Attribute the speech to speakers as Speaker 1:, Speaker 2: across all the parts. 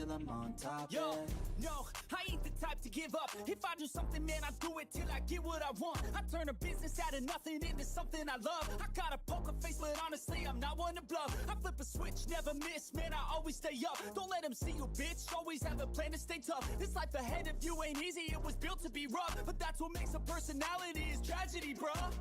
Speaker 1: till I'm on top.
Speaker 2: Yo, no, I ain't the type to give up. If I do something, man, I do it till I get what I want. I turn a business out of nothing into something I love. I got a poker face, but honestly, I'm not one to bluff. I flip a switch, never miss, man, I always stay up. Don't let them see you, bitch, always have a plan to stay tough. This life ahead of you ain't easy, it was built to be rough. But that's what makes a personality is tragedy, bruh.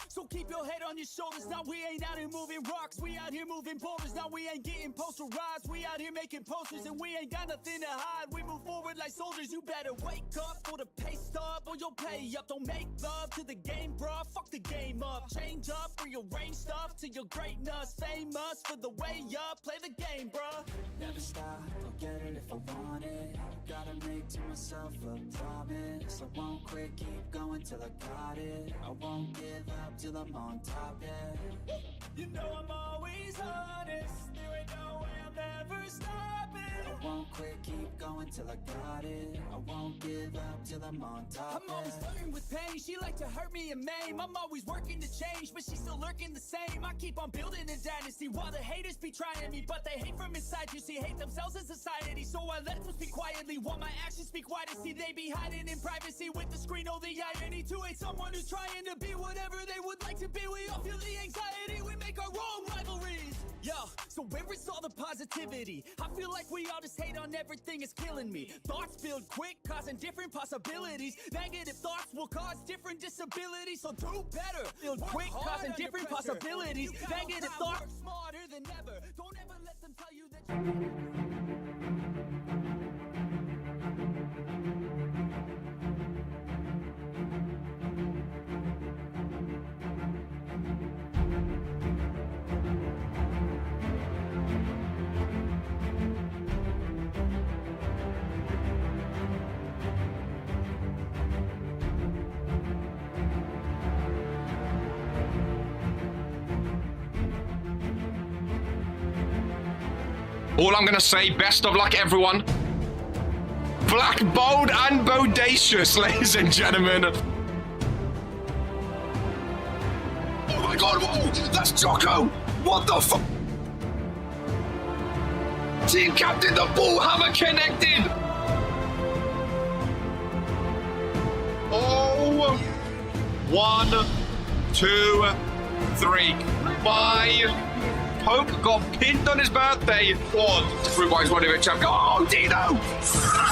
Speaker 2: So keep your head on your shoulders. Now we ain't out here moving rocks, we out here moving boulders. Now we ain't getting posterized, we out here making posters. And we ain't got nothing to hide, we move forward like soldiers. You better wake up for the pay stub or you'll pay up. Don't make love to the game, bruh, fuck the game up. Change up, rearrange stuff to your greatness. Famous for the way up, play the game, bruh.
Speaker 1: Never stop, I'll get it if I want it. Gotta make to myself a promise. I won't quit, keep going till I got it. I won't give up till I'm on top, yeah.
Speaker 2: You know I'm always honest, there ain't no way I'm ever stopping.
Speaker 1: I won't quit, keep going till I got it. I won't give up till I'm on top,
Speaker 2: I'm always flirting with pain, she like to hurt me and maim. I'm always working to change, but she's still lurking the same. I keep on building a dynasty while the haters be trying me. But they hate from inside, you see, hate themselves as society. So I let them speak quietly while my actions speak wider. See, they be hiding in privacy with the screen. Oh, the irony to hate someone who's trying to be whatever they would like to be. We all feel the anxiety, we make our own rivalries. Yo, so where is all the positivity? I feel like we all just hate on everything, it's killing me. Thoughts build quick, causing different possibilities. Negative thoughts will cause different disabilities. So do better, build quick, causing different possibilities. Negative thoughts work smarter than ever. Don't ever let them tell you that
Speaker 3: All I'm gonna say, best of luck, everyone. Black, bold, and bodacious, ladies and gentlemen. Oh my god, whoa, that's Jocko! What the fuck? Team captain, the Bullhammer connected! Oh, 1, 2, 3, 5. Pope got pinned on his birthday. Everybody's one of it, champ. Oh, Dino!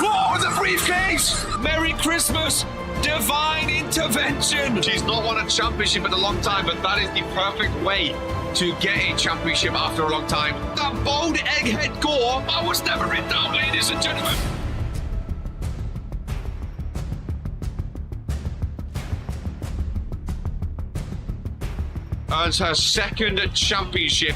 Speaker 3: Oh, the briefcase! Merry Christmas! Divine intervention! She's not won a championship in a long time, but that is the perfect way to get a championship after a long time. That bold egghead gore, I was never written down, ladies and gentlemen. Earns her second championship.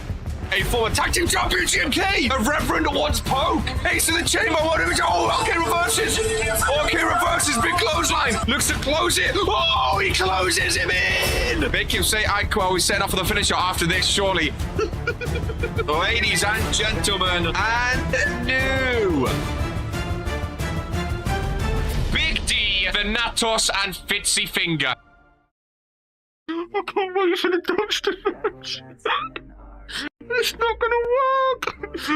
Speaker 3: A former tag team champion, GMK! A Reverend once Poke! Ace in the chamber, what do we do? Oh, okay, reverses! Okay, reverses, big clothesline! Looks to close it! Oh, he closes him in! Make him say Aqua, we set up for the finisher after this, surely. Ladies and gentlemen, and new! Big D, Venatos, and Fitzy Finger. I can't wait for the dumpster match. It's not gonna work. It's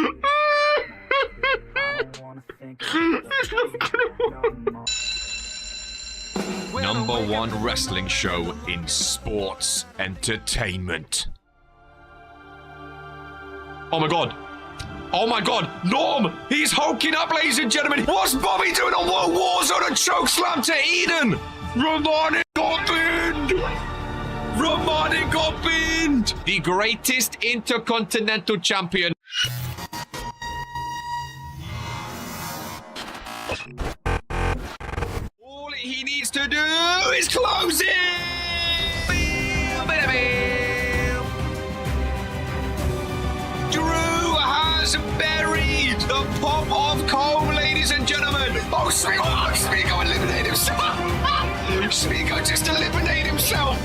Speaker 3: not gonna work. Number one wrestling show in sports entertainment. Oh my god. Oh my god. Norm! He's hulking up, ladies and gentlemen. What's Bobby doing on Warzone? A chokeslam to Eden. Romani got pinned. Romani got pinned! The greatest intercontinental champion. All he needs to do is close it! Drew has buried the pop of Cole, ladies and gentlemen. Oh, Smeagol eliminated himself. Smeagol just eliminated himself.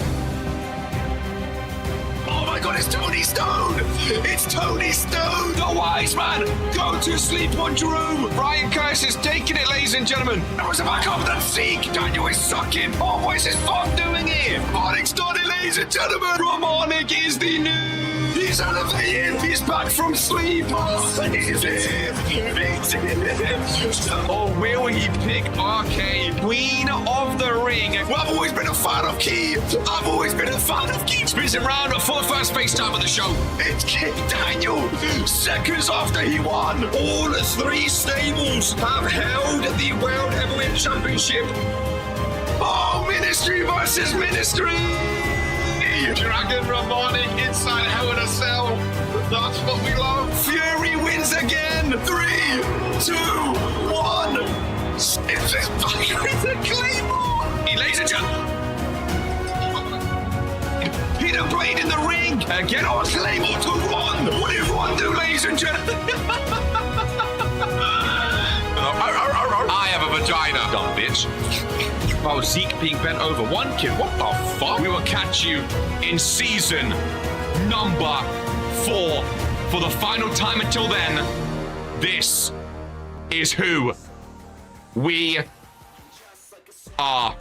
Speaker 3: Oh my god, it's Tony Stone! It's Tony Stone! The wise man! Go to sleep on Drew! Brian Curtis is taking it, ladies and gentlemen! That was a back up that Zeke! Daniel is sucking! Oh, what is this Fon doing here? Romanic's done it, ladies and gentlemen! Romanic is the new He's elevated. He's back from sleep. And he's here. Or will he pick RK, Queen of the Ring? Well, I've always been a fan of Key. I've always been a fan of Key. Spins around for the first FaceTime of the show. It's Kid Daniel. Seconds after he won, all three stables have held the World Heavyweight Championship. Oh, Ministry versus Ministry. Dragon Ramonic inside Hell in a Cell. That's what we love. Fury wins again. 3, 2, 1. It's a Claymore. Ladies and gentlemen. Hidden Blade in the ring. Get on Claymore to Ron. What did Ron do, ladies and gentlemen? I have a vagina. Dumb bitch. Oh, Zeke being bent over. One kid. What the fuck? We will catch you in season number 4 for the final time. Until then, this is who we are.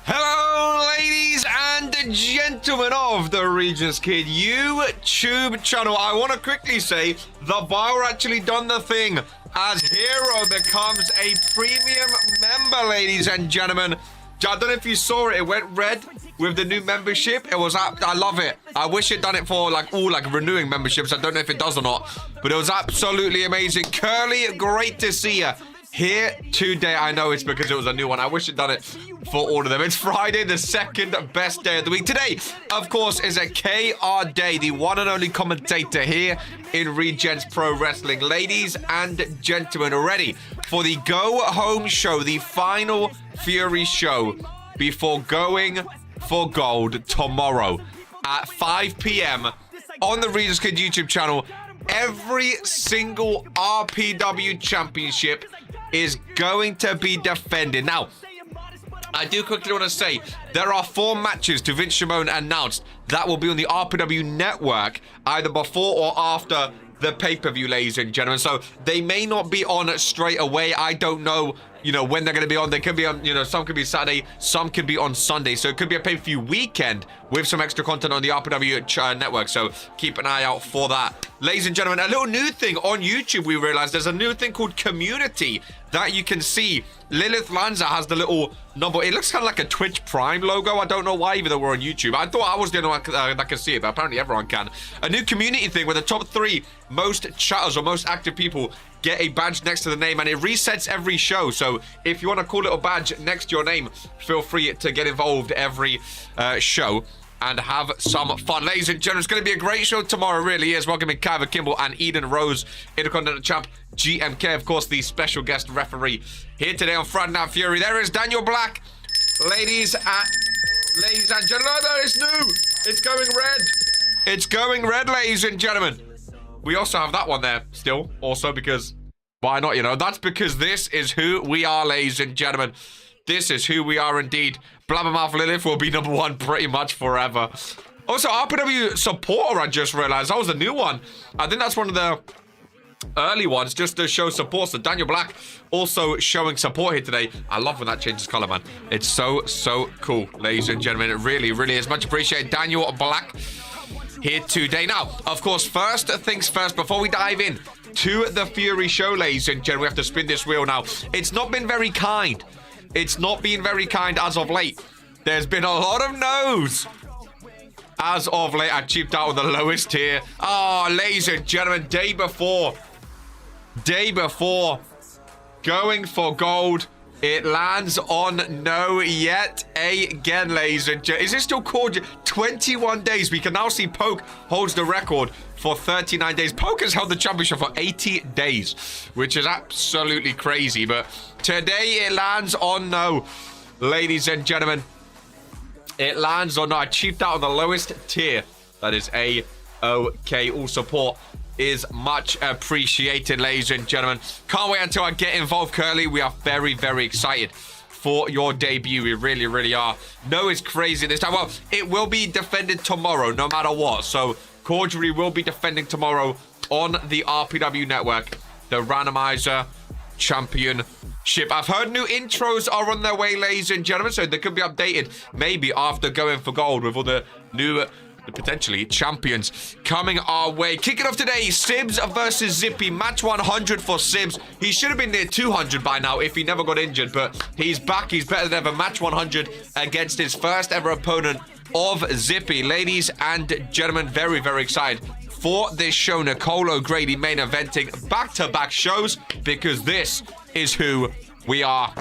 Speaker 3: Hello, ladies and gentlemen of the Regentskid YouTube channel. I want to quickly say the bar actually done the thing as Hero becomes a premium member, ladies and gentlemen. I don't know if you saw it. It went red with the new membership. It was I love it. I wish it done it for all renewing memberships. I don't know if it does or not, but it was absolutely amazing. Curly, great to see you here today. I know it's because it was a new one. I wish it done it for all of them. It's Friday, the second best day of the week. Today, of course, is a KR day, the one and only commentator here in Regents Pro Wrestling. Ladies and gentlemen, ready for the go-home show, the final Fury show before going for gold tomorrow at 5 p.m. on the Regentskid YouTube channel. Every single RPW championship is going to be defended. Now, I do quickly want to say there are 4 matches to Vince Shimon announced that will be on the RPW network either before or after the pay-per-view, ladies and gentlemen. So they may not be on straight away. I don't know, when they're going to be on. They could be on, some could be Saturday, some could be on Sunday. So it could be a pay-per-view weekend with some extra content on the RPW network. So keep an eye out for that. Ladies and gentlemen, a little new thing on YouTube, we realized there's a new thing called Community that you can see. Lilith Lanza has the little number. It looks kind of like a Twitch Prime logo. I don't know why, even though we're on YouTube. I thought I was the only one that can see it, but apparently everyone can. A new community thing where the top 3 most chatters or most active people get a badge next to the name, and it resets every show. So if you want a cool little badge next to your name, feel free to get involved every show and have some fun. Ladies and gentlemen, it's going to be a great show tomorrow. It really is. Welcoming Kyver Kimball and Eden Rose, Intercontinental Champ GMK, of course, the special guest referee here today on Friday Night Fury. There is Daniel Black. Ladies and gentlemen, no, it's new. It's going red. It's going red, ladies and gentlemen. We also have that one there still, also because, why not, That's because this is who we are, ladies and gentlemen. This is who we are indeed. Blabbermouth Lilith will be number 1 pretty much forever. Also, RPW supporter, I just realized. That was a new one. I think that's one of the early ones, just to show support. So Daniel Black also showing support here today. I love when that changes color, man. It's so cool, ladies and gentlemen. It really is. Much appreciated. Daniel Black here today. Now, of course, first things first, before we dive in to the Fury show, ladies and gentlemen, we have to spin this wheel now. It's not been very kind. It's not been very kind as of late. There's been a lot of no's. As of late, I cheaped out with the lowest tier. Oh, ladies and gentlemen, day before, going for gold. It lands on no yet again, ladies and gentlemen. Is it still called 21 days? We can now see Poke holds the record for 39 days. Poke has held the championship for 80 days, which is absolutely crazy. But today it lands on no, ladies and gentlemen. It lands on no. I cheaped out on the lowest tier. That is A-OK. All support is much appreciated, ladies and gentlemen. Can't wait until I get involved, Curly. We are very excited for your debut. We really are. No, it's crazy this time. Well, it will be defended tomorrow, no matter what. So, Cordially will be defending tomorrow on the RPW network, the randomizer champion Championship. I've heard new intros are on their way, ladies and gentlemen, so they could be updated maybe after going for gold with all the new potentially champions coming our way. Kicking off today, Sibs versus Zippy. Match 100 for Sibs. He should have been near 200 by now if he never got injured, but he's back. He's better than ever. Match 100 against his first ever opponent of Zippy. Ladies and gentlemen, very, very excited for this show. Nicole O'Grady main eventing back-to-back shows because this is who we are.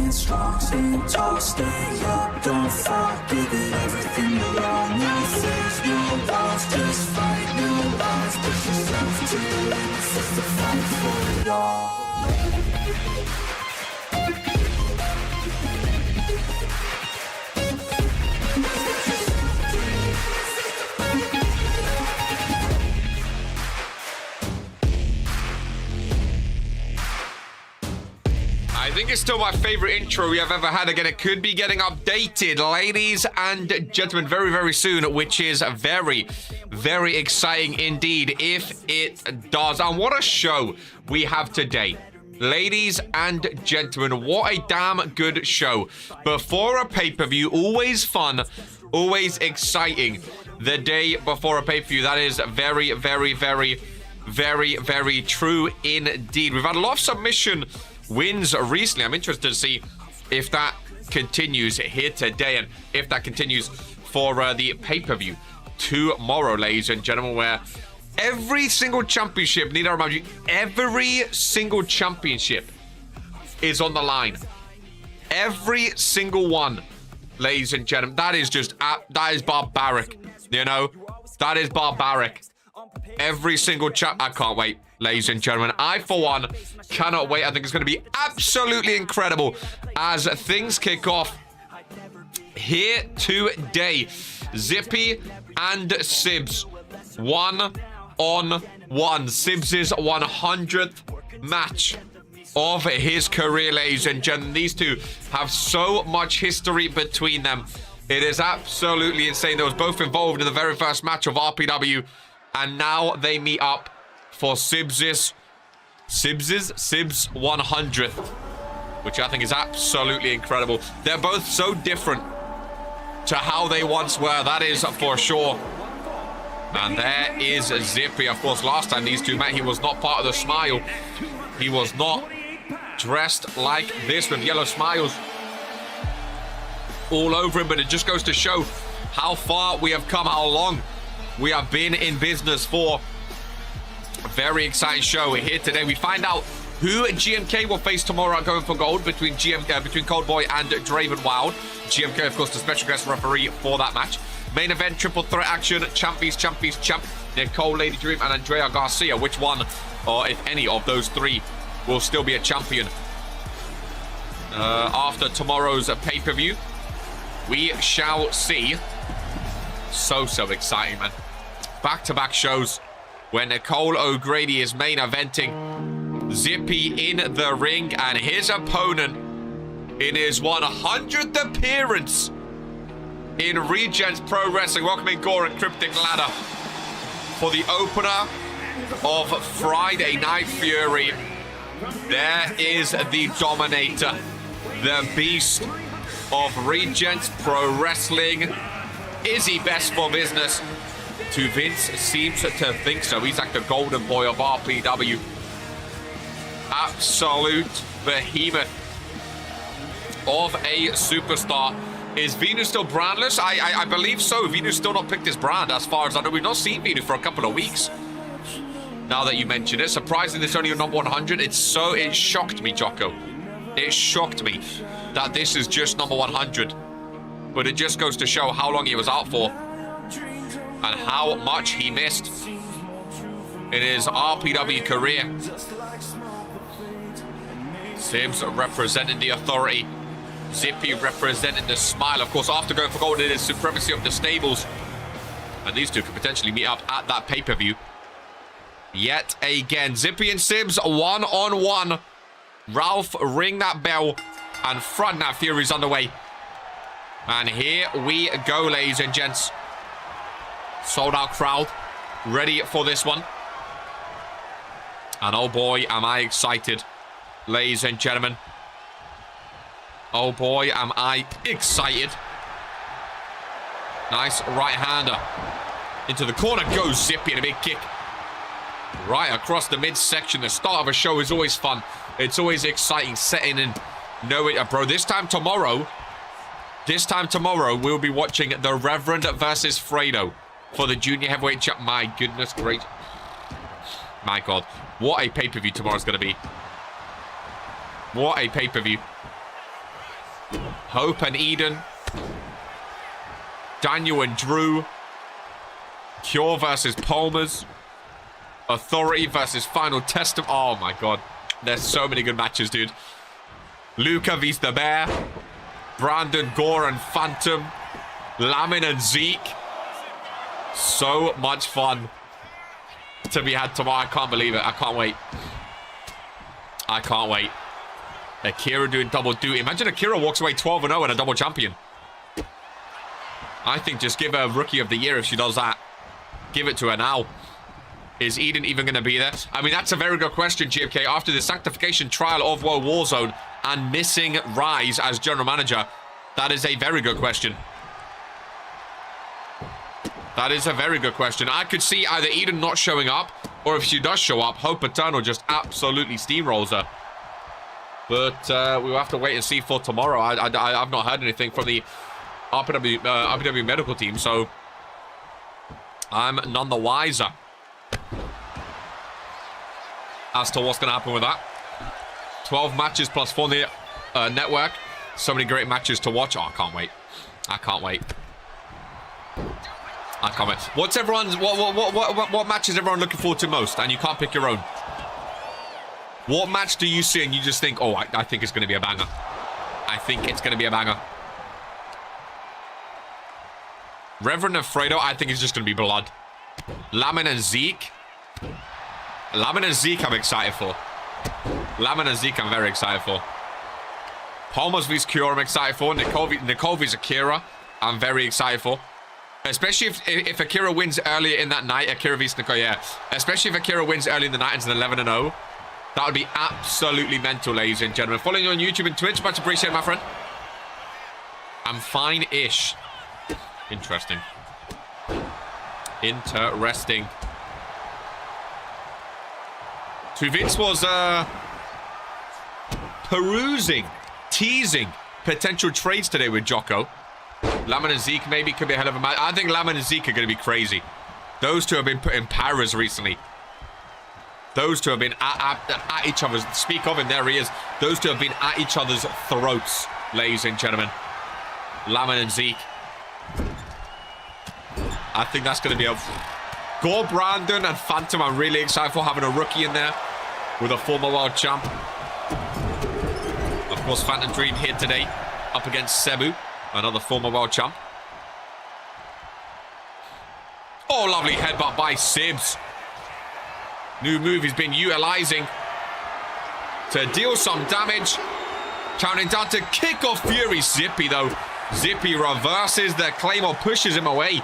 Speaker 1: Strong, stand tall, stay up, don't fall, give it everything you got. No fears, no loss, just fight, no lies, push yourself to the limits, it's the fight for it all.
Speaker 3: I think it's still my favorite intro we have ever had. Again, it could be getting updated, ladies and gentlemen, very, very soon, which is very, very exciting indeed if it does. And what a show we have today. Ladies and gentlemen, what a damn good show. Before a pay-per-view, always fun, always exciting. The day before a pay-per-view, that is very, very, very, very, very true indeed. We've had a lot of submission wins recently. I'm interested to see if that continues here today and if that continues for the pay-per-view tomorrow, ladies and gentlemen, where every single championship, need I remind you, every single championship is on the line. Every single one, ladies and gentlemen. That is just, that is barbaric, you know? That is barbaric. Every single I can't wait, ladies and gentlemen. I, for one, cannot wait. I think it's going to be absolutely incredible as things kick off here today. Zippy and Sibs, 1-on-1. Sibs' 100th match of his career, ladies and gentlemen. These two have so much history between them. It is absolutely insane. They was both involved in the very first match of RPW, and now they meet up for Sibs' 100th, which I think is absolutely incredible. They're both so different to how they once were, that is for sure. And there is Zippy. Of course, last time these two met, he was not part of the smile. He was not dressed like this with yellow smiles all over him, but it just goes to show how far we have come, how long we have been in business for. A very exciting show here today. We find out who GMK will face tomorrow at Going for Gold between Coldboy and Draven Wild. GMK, of course, the special guest referee for that match. Main event, triple threat action, champ, Nicole, Lady Dream, and Andrea Garcia. Which one, or if any of those three, will still be a champion after tomorrow's pay-per-view? We shall see. So exciting, man. Back-to-back shows where Nicole O'Grady is main eventing. Zippy in the ring, and his opponent in his 100th appearance in Regents Pro Wrestling. Welcoming Gore and Cryptic Ladder for the opener of Friday Night Fury. There is the Dominator, the beast of Regents Pro Wrestling Is he best for business? To Vince seems to think so. He's like the golden boy of RPW. Absolute behemoth of a superstar. Is Venus still brandless? I believe so. Venus still not picked his brand as far as I know. We've not seen Venus for a couple of weeks. Now that you mention it, surprising this only a number 100. It shocked me, Jocko. It shocked me that this is just number 100. But it just goes to show how long he was out for and how much he missed in his RPW career. Sims representing the authority. Zippy representing the smile. Of course, after going for gold, it is supremacy of the stables. And these two could potentially meet up at that pay-per-view. Yet again, Zippy and Sims one-on-one. Ralph, ring that bell. And Front Nat Fury's underway. And here we go, ladies and gents. Sold out crowd. Ready for this one. And oh boy, am I excited. Ladies and gentlemen. Oh boy, am I excited. Nice right-hander. Into the corner goes Zippy and a big kick. Right across the midsection. The start of a show is always fun. It's always exciting setting in. No, bro, this time tomorrow, we'll be watching the Reverend versus Fredo for the Junior Heavyweight Champ. My goodness, great. My God, what a pay-per-view tomorrow's going to be. What a pay-per-view. Hope and Eden. Daniel and Drew. Cure versus Palmer's. Authority versus Final Testament. Oh my God. There's so many good matches, dude. Luca vs the Bear. Brandon, Gore and Phantom. Lamin and Zeke. So much fun to be had tomorrow. I can't believe it. I can't wait. I can't wait. Akira doing double duty. Imagine Akira walks away 12-0 and a double champion. I think just give her Rookie of the Year if she does that. Give it to her now. Is Eden even going to be there? I mean, that's a very good question, GFK. After the sanctification trial of World Warzone and missing Rise as general manager, that is a very good question. That is a very good question. I could see either Eden not showing up, or if she does show up, Hope Eternal just absolutely steamrolls her. But we'll have to wait and see for tomorrow. I've not heard anything from the RPW medical team, so I'm none the wiser as to what's going to happen with that. 12 matches plus 4 on the network. So many great matches to watch. Oh, I can't wait. I can't wait. I can't wait. What's everyone's what match is everyone looking forward to most? And you can't pick your own. What match do you see and you just think, oh, I think it's going to be a banger. I think it's going to be a banger. Reverend and Fredo, I think it's just going to be blood. Lamin and Zeke. Lamin and Zeke I'm excited for. Lamin and Zeke I'm very excited for. Palmer's vs Cure I'm excited for. Nicole vs Akira I'm very excited for. Especially if Akira wins earlier in that night. Akira vs Nicole, yeah. Especially if Akira wins early in the night and it's an 11-0. That would be absolutely mental, ladies and gentlemen. Following you on YouTube and Twitch, much appreciated, my friend. I'm fine-ish. Interesting. Interesting. So Vince was perusing, teasing potential trades today with Jocko. Lamin and Zeke maybe could be a hell of a match. I think Lamin and Zeke are going to be crazy. Those two have been put in Paris recently. Those two have been at each other's... Speak of him, there he is. Those two have been at each other's throats, ladies and gentlemen. Lamin and Zeke. I think that's going to be a... Gore, Brandon and Phantom, I'm really excited for having a rookie in there with a former world champ. Of course, Phantom Dream here today up against Cebu, another former world champ. Oh, lovely headbutt by Sibs. New move he's been utilizing to deal some damage. Counting down to kick off Fury. Zippy, though. Zippy reverses the Claymore, pushes him away.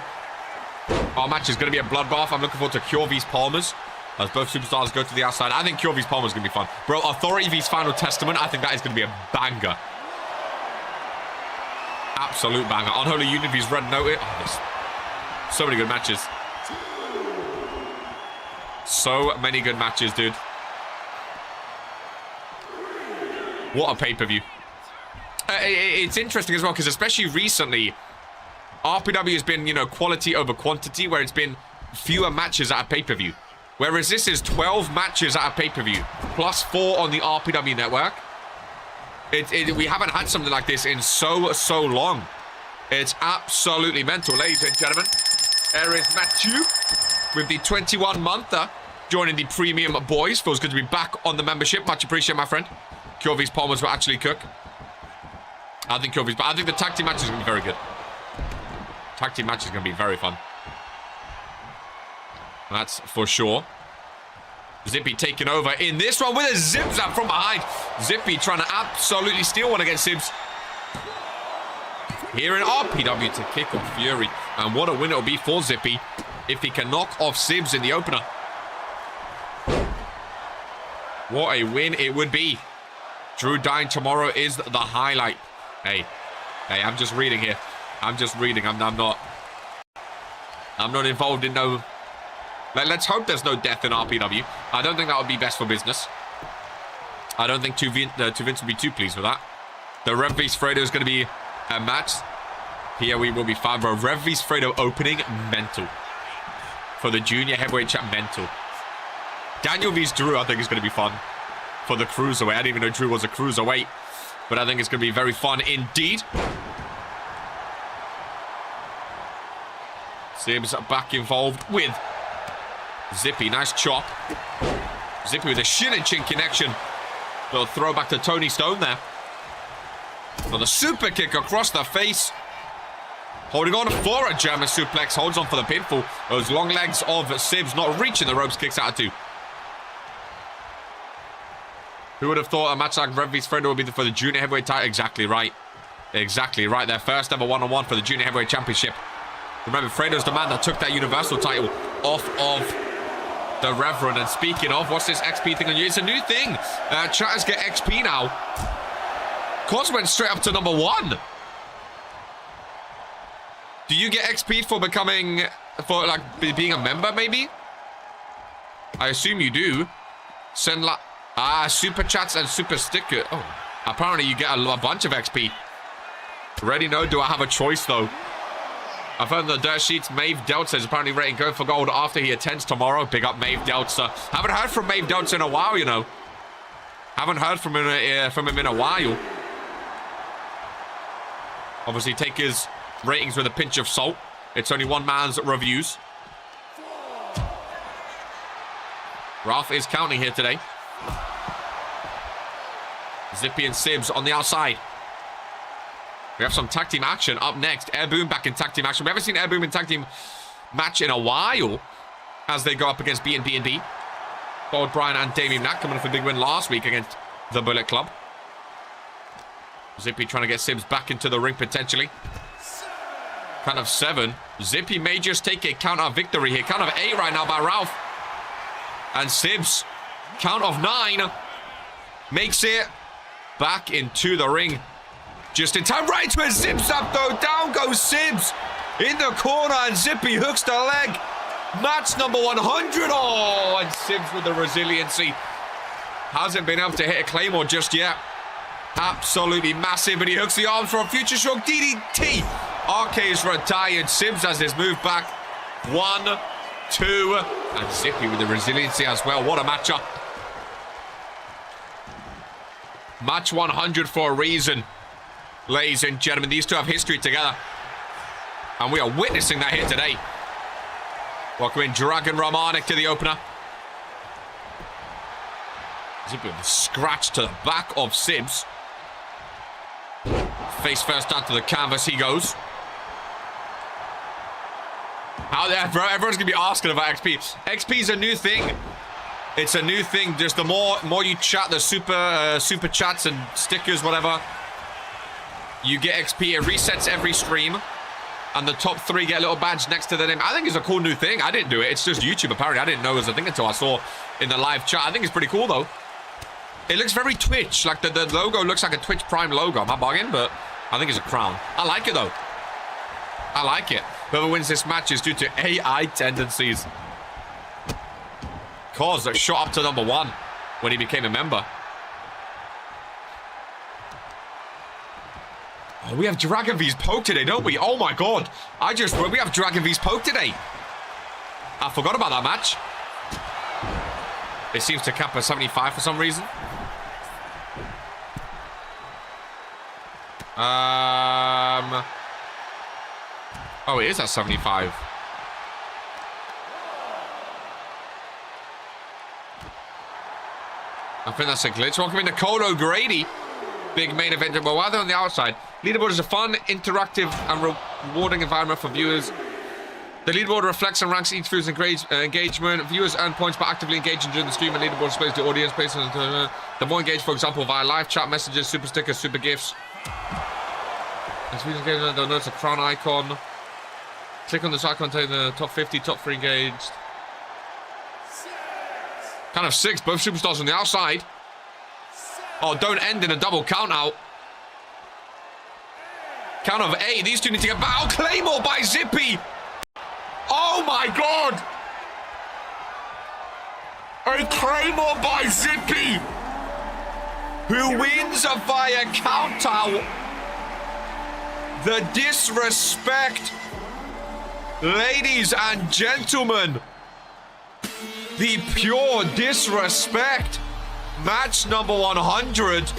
Speaker 3: Our match is going to be a bloodbath. I'm looking forward to Cure vs Palmer's as both superstars go to the outside. I think Cure vs Palmer's going to be fun. Bro, Authority vs Final Testament, I think that is going to be a banger. absolute banger. Unholy Union vs Red Noted. Oh, there's so many good matches. So many good matches, dude. What a pay-per-view. It's interesting as well, because especially recently, RPW has been, you know, quality over quantity, where it's been fewer matches at a pay-per-view. Whereas this is 12 matches at a pay-per-view, plus 4 on the RPW network. We haven't had something like this in so long. It's absolutely mental, ladies and gentlemen. There is Matthew with the 21-monther joining the premium boys. Feels good to be back on the membership. Much appreciated, my friend. Kyovi's Palmers will actually cook. I think the tag team match is going to be very good. Tag team match is going to be very fun. That's for sure. Zippy taking over in this one with a zip zap from behind. Zippy trying to absolutely steal one against Sibs. Here in RPW to kick off Fury. And what a win it'll be for Zippy if he can knock off Sibs in the opener. What a win it would be. Drew dying tomorrow is the highlight. Hey, I'm just reading here. I'm just reading. I'm not involved in no... Let's hope there's no death in RPW. I don't think that would be best for business. I don't think Vince would be too pleased with that. The Rev vs Fredo is going to be a match. Here we will be fine, bro. Rev vs Fredo opening, mental. For the junior heavyweight champ, mental. Daniel vs Drew, I think is going to be fun. For the cruiserweight. I didn't even know Drew was a cruiserweight. But I think it's going to be very fun indeed. Sibs back involved with Zippy. Nice chop. Zippy with a shin and chin connection. Little throwback to Tony Stone there. For the super kick across the face. Holding on for a German suplex. Holds on for the pinfall. Those long legs of Sibs not reaching the ropes. Kicks out at 2. Who would have thought a match like Rev vs Fredo would be for the junior heavyweight title? Exactly right. Exactly right. Their first ever one-on-one for the junior heavyweight championship. Remember, Fredo's the man that took that universal title off of the Reverend. And speaking of, what's this XP thing on you? It's a new thing. Chatters get XP now. Cos went straight up to number 1. Do you get XP for becoming, for like being a member maybe? I assume you do. Send super chats and super sticker. Oh, apparently you get a bunch of XP. Already know, do I have a choice though? I've heard the dirt sheets. Maeve Delta is apparently ready to go for gold after he attends tomorrow. Big up Maeve Delta. Haven't heard from Maeve Delta in a while, you know. Haven't heard from him in a while. Obviously, take his ratings with a pinch of salt. It's only one man's reviews. Ralph is counting here today. Zippy and Sibs on the outside. We have some tag team action up next. Air Boom back in tag team action. We haven't seen Air Boom in tag team match in a while as they go up against B&B. Bold Bryan and Damien Knack coming off a big win last week against the Bullet Club. Zippy trying to get Sibs back into the ring potentially. Count of 7. Zippy may just take a count of victory here. Count of 8 right now by Ralph. And Sibs, count of 9, makes it back into the ring. Just in time, right to a zip zap though. Down goes Sibs in the corner and Zippy hooks the leg. Match number 100. Oh, and Sibs with the resiliency. Hasn't been able to hit a Claymore just yet. Absolutely massive, and he hooks the arms for a future shock DDT. RK is retired. Sibs has his move back. 1, 2, and Zippy with the resiliency as well. What a matchup. Match 100 for a reason. Ladies and gentlemen, these two have history together. And we are witnessing that here today. Welcome in Dragon Romanik to the opener. Zippy with a scratch to the back of Sibs. Face first down to the canvas he goes. Out there, bro. Everyone's going to be asking about XP. XP is a new thing. It's a new thing. Just the more you chat, the super chats and stickers, whatever, you get XP. It resets every stream. And the top 3 get a little badge next to their name. I think it's a cool new thing. I didn't do it. It's just YouTube, apparently. I didn't know it was a thing until I saw in the live chat. I think it's pretty cool, though. It looks very Twitch. Like, the logo looks like a Twitch Prime logo. Am I bugging? But I think it's a crown. I like it, though. I like it. Whoever wins this match is due to AI tendencies. Cause that shot up to #1 when he became a member. Oh, we have Dragon V's Poke today, don't we? Oh my god. We have Dragon V's Poke today. I forgot about that match. It seems to cap at 75 for some reason. Oh, it is at 75. I think that's a glitch. Welcome in Nicole O'Grady. Big main event. Well, while they're on the outside, leaderboard is a fun, interactive, and rewarding environment for viewers. The leaderboard reflects and ranks each viewer's engagement. Viewers earn points by actively engaging during the stream, and leaderboard displays the audience based on the more engaged, for example, via live chat messages, super stickers, super gifts. As viewers engage, they'll notice a crown icon. Click on this icon to the top 50, top 3 engaged. Kind of 6, both superstars on the outside. Oh, don't end in a double count out. Count of 8. These two need to get back. Oh, Claymore by Zippy. Oh my god. A Claymore by Zippy. Who wins via count out. The disrespect. Ladies and gentlemen. The pure disrespect. Match number 100.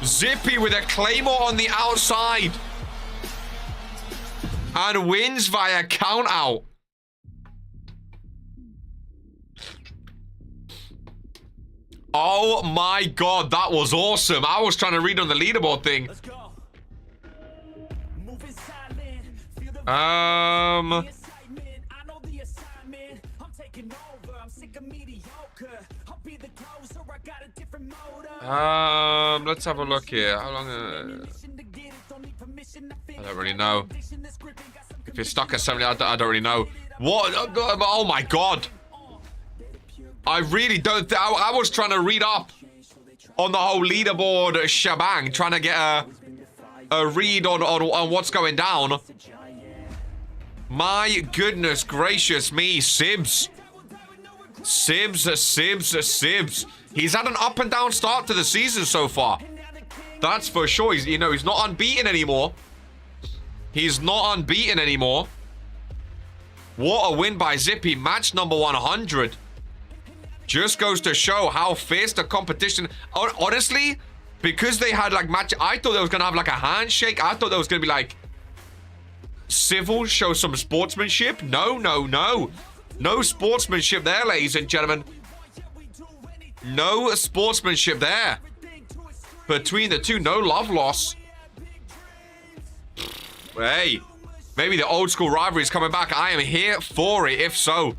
Speaker 3: Zippy with a Claymore on the outside. And wins via count out. Oh my god, that was awesome. I was trying to read on the leaderboard thing.
Speaker 2: Let's go.
Speaker 3: Let's have a look here. How long? I don't really know. If you're stuck at 70, I don't really know. What? Oh my god. I really don't. I was trying to read up on the whole leaderboard shebang, trying to get a read on what's going down. My goodness gracious me, Sibs. Sibs. He's had an up and down start to the season so far. That's for sure. He's not unbeaten anymore. He's not unbeaten anymore. What a win by Zippy. Match number 100. Just goes to show how fierce the competition. Honestly, because they had like match, I thought they was gonna have like a handshake. I thought there was gonna be like civil, show some sportsmanship. No. No sportsmanship there, ladies and gentlemen. No sportsmanship there. Between the two, no love loss. Hey, maybe the old school rivalry is coming back. I am here for it, if so.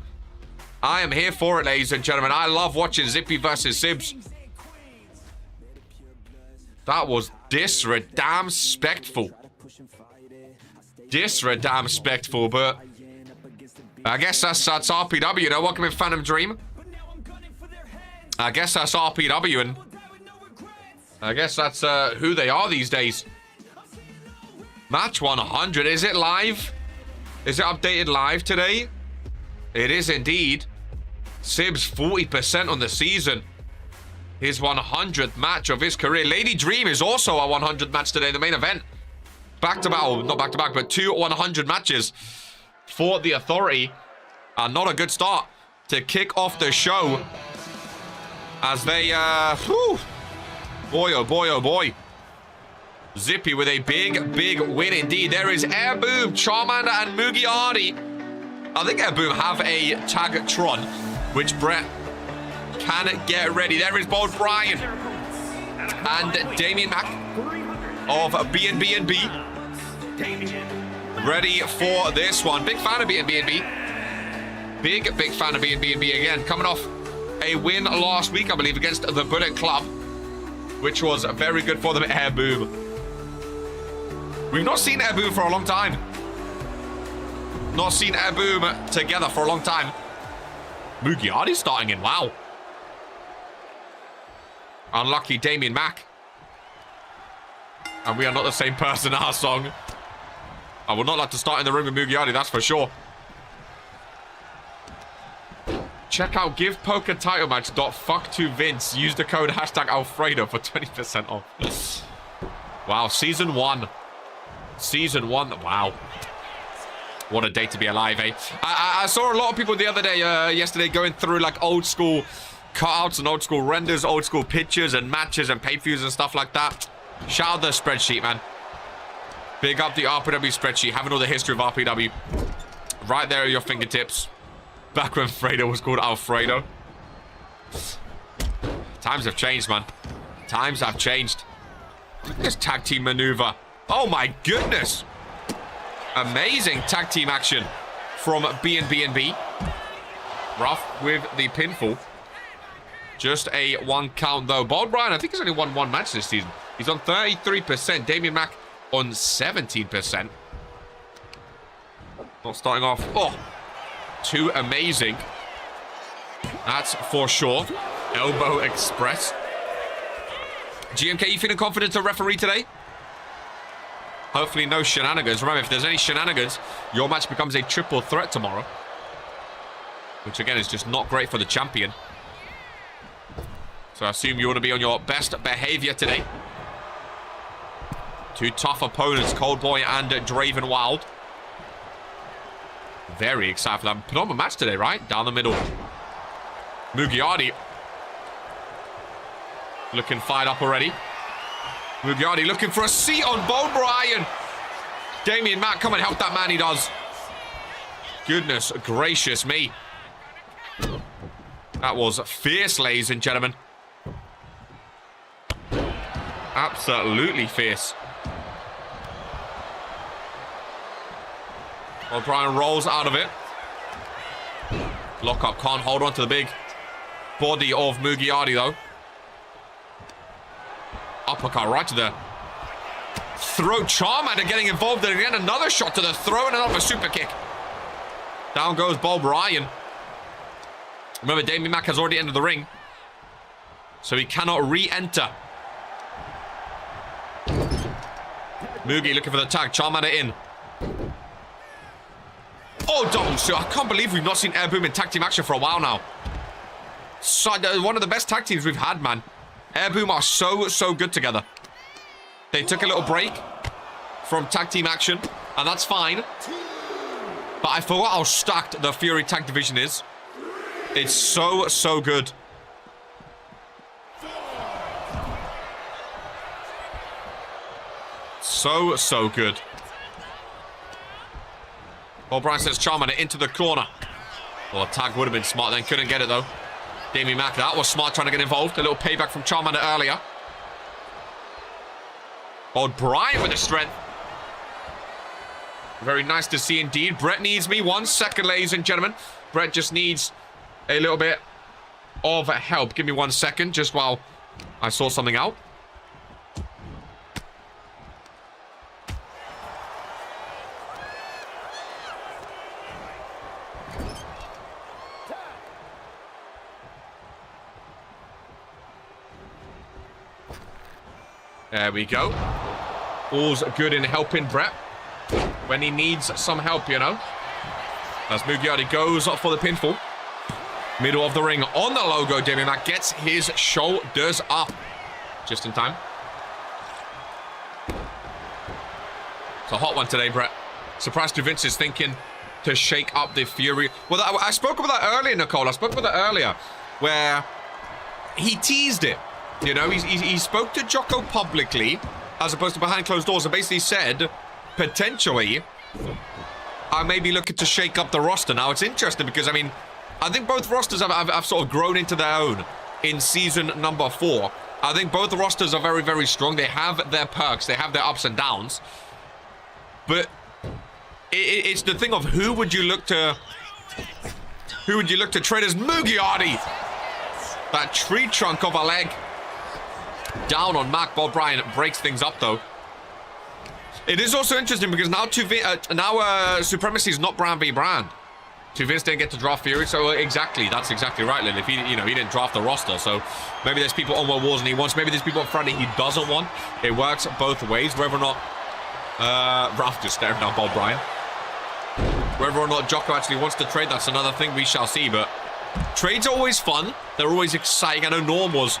Speaker 3: I am here for it, ladies and gentlemen. I love watching Zippy versus Sibs. That was disrespectful. Disrespectful, but I guess that's RPW, you know. Welcome in Phantom Dream. I guess that's RPW, and I guess that's who they are these days. Match 100. Is it live? Is it updated live today? It is indeed. Sibs 40% on the season. His 100th match of his career. Lady Dream is also a 100th match today in the main event. Back-to-back, well, not back-to-back, but 2 100 matches for the Authority. And not a good start to kick off the show. As they, boy, oh boy, oh boy. Zippy with a big win indeed. There is Air Boom, Charmander, and Mugiardi. I think Air Boom have a Tag-tron, which Brett can get ready. There is both Brian and Damien Mack of B&B. Ready for this one. Big fan of B&B. Big fan of B&B again. Coming off a win last week, I believe, against the Bullet Club, which was very good for them. Air Boom. We've not seen Air Boom for a long time. Not seen Air Boom together for a long time. Mugiardi starting in. Wow. Unlucky Damien Mack. And we are not the same person, our song. I would not like to start in the ring with Mugiardi, that's for sure. Check out givepokertitlematch.fuck2vince. Use the code #Alfredo for 20% off. Wow, season 1. Season 1. Wow. What a day to be alive, eh? I saw a lot of people the other day, yesterday, going through like old school cutouts and old school renders, old school pictures and matches and pay-per-views and stuff like that. Shout out the spreadsheet, man. Big up the RPW spreadsheet, having all the history of RPW right there at your fingertips. Back when Fredo was called Alfredo. Times have changed, man. Times have changed. Look at this tag team maneuver. Oh my goodness. Amazing tag team action from B&B. Rough with the pinfall. Just a 1 count though. Bold Bryan, I think he's only won 1 match this season. He's on 33%. Damien Mack on 17%. Not starting off. Oh, too amazing. That's for sure. Elbow Express. GMK, you feeling confident to referee today? Hopefully no shenanigans. Remember, if there's any shenanigans, your match becomes a triple threat tomorrow. Which, again, is just not great for the champion. So I assume you want to be on your best behavior today. 2 tough opponents, Cold Boy and Draven Wild. Very excited for that. Phenomenal match today, right? Down the middle. Mugiardi. Looking fired up already. Mugiardi looking for a seat on Bold Bryan. Damien Mack, come and help that man, he does. Goodness gracious me. That was fierce, ladies and gentlemen. Absolutely fierce. Bold Bryan rolls out of it. Lockup, can't hold on to the big body of Mugiardi, though. Uppercut right to the throat. Charmander getting involved in again. Another shot to the throat and another super kick. Down goes Bold Bryan. Remember, Damien Mack has already entered the ring, so he cannot re-enter. Mugi looking for the tag. Charmander in. Oh, double shot. I can't believe we've not seen Air Boom in tag team action for a while now. So, one of the best tag teams we've had, man. Air Boom are so good together. They took a little break from tag team action, and that's fine. But I forgot how stacked the Fury tag division is. It's so good. So good. Bold Bryan says Charmander into the corner. Well, a tag would have been smart then. Couldn't get it, though. Damien Mack, that was smart, trying to get involved. A little payback from Charmander earlier. Bold Bryan with the strength. Very nice to see indeed. Brett needs me. 1 second, ladies and gentlemen. Brett just needs a little bit of help. Give me 1 second, just while I sort something out. There we go. All's good in helping Brett when he needs some help, you know. As Mugiardi goes up for the pinfall. Middle of the ring on the logo. Damien Mack gets his shoulders up. Just in time. It's a hot one today, Brett. Surprised Vince is thinking to shake up the Fury. Well, I spoke about that earlier, Nicole. I spoke about that earlier, where he teased it. You know, he spoke to Jocko publicly, as opposed to behind closed doors, and basically said, potentially, I may be looking to shake up the roster. Now, it's interesting because, I mean, I think both rosters have sort of grown into their own in season number 4. I think both rosters are very strong. They have their perks. They have their ups and downs. But it's the thing of who would you look to trade as Mugiardi? That tree trunk of a leg. Down on Mack. Bold Bryan breaks things up, though. It is also interesting because now Supremacy is not brand v brand. So Vince didn't get to draft Fury, so exactly, that's exactly right, Lil. If he, he didn't draft the roster, so maybe there's people on World Wars and he wants, maybe there's people on Friday he doesn't want. It works both ways, whether or not, Ralph just staring down Bob Bryan. Whether or not Jocko actually wants to trade, that's another thing we shall see, but trades are always fun. They're always exciting. I know Norm was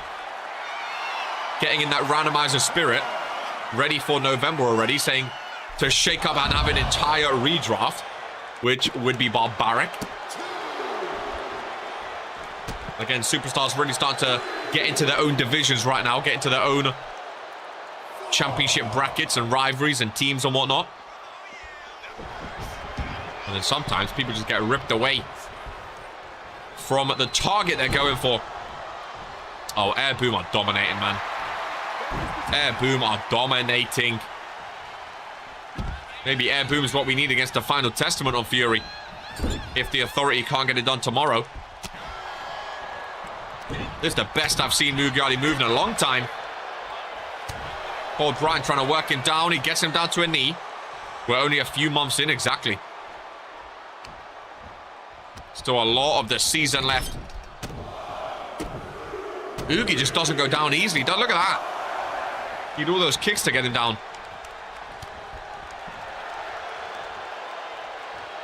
Speaker 3: getting in that randomizer spirit, ready for November already, saying to shake up and have an entire redraft, which would be barbaric. Again, superstars really start to get into their own divisions right now, get into their own championship brackets and rivalries and teams and whatnot. And then sometimes people just get ripped away from the target they're going for. Oh, Air Boom are dominating, man. Air Boom are dominating. Maybe Air Boom is what we need against the Final Testament on Fury. If the Authority can't get it done tomorrow. This is the best I've seen Mugiardi move in a long time. Paul Bryan trying to work him down. He gets him down to a knee. We're only a few months in, exactly. Still a lot of the season left. Oogie just doesn't go down easily. Look at that. He did all those kicks to get him down.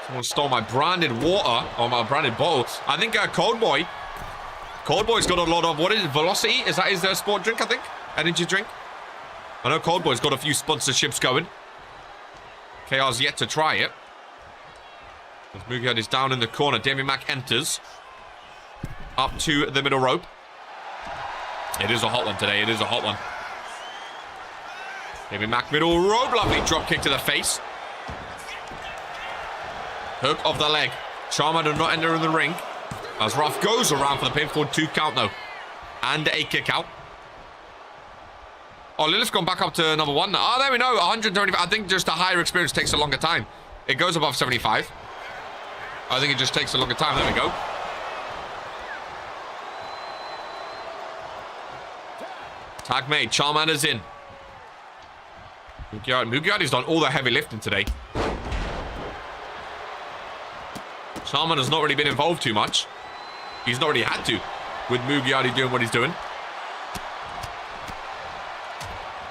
Speaker 3: Someone stole my branded water, or my branded bottle. I think Cold Boy's got a lot of, what is it, Velocity? Is that his sport drink, I think? Energy drink? I know Cold Boy's got a few sponsorships going. KR's yet to try it. As Mugiardi is down in the corner, Damien Mack enters. Up to the middle rope. It is a hot one today, it is a hot one. Damien Mack, middle rope, lovely drop kick to the face. Hook of the leg. Charmander not entering the ring. As Ruff goes around for the pinfall, 2 count though. And a kick out. Oh, Lilith's gone back up to number 1 now. Oh, there we know, 125. I think just a higher experience takes a longer time. It goes above 75. I think it just takes a longer time. There we go. Tag made. Charmander's in. Mugiardi's done all the heavy lifting today. Charmander's not really been involved too much. He's not really had to, with Mugiardi doing what he's doing.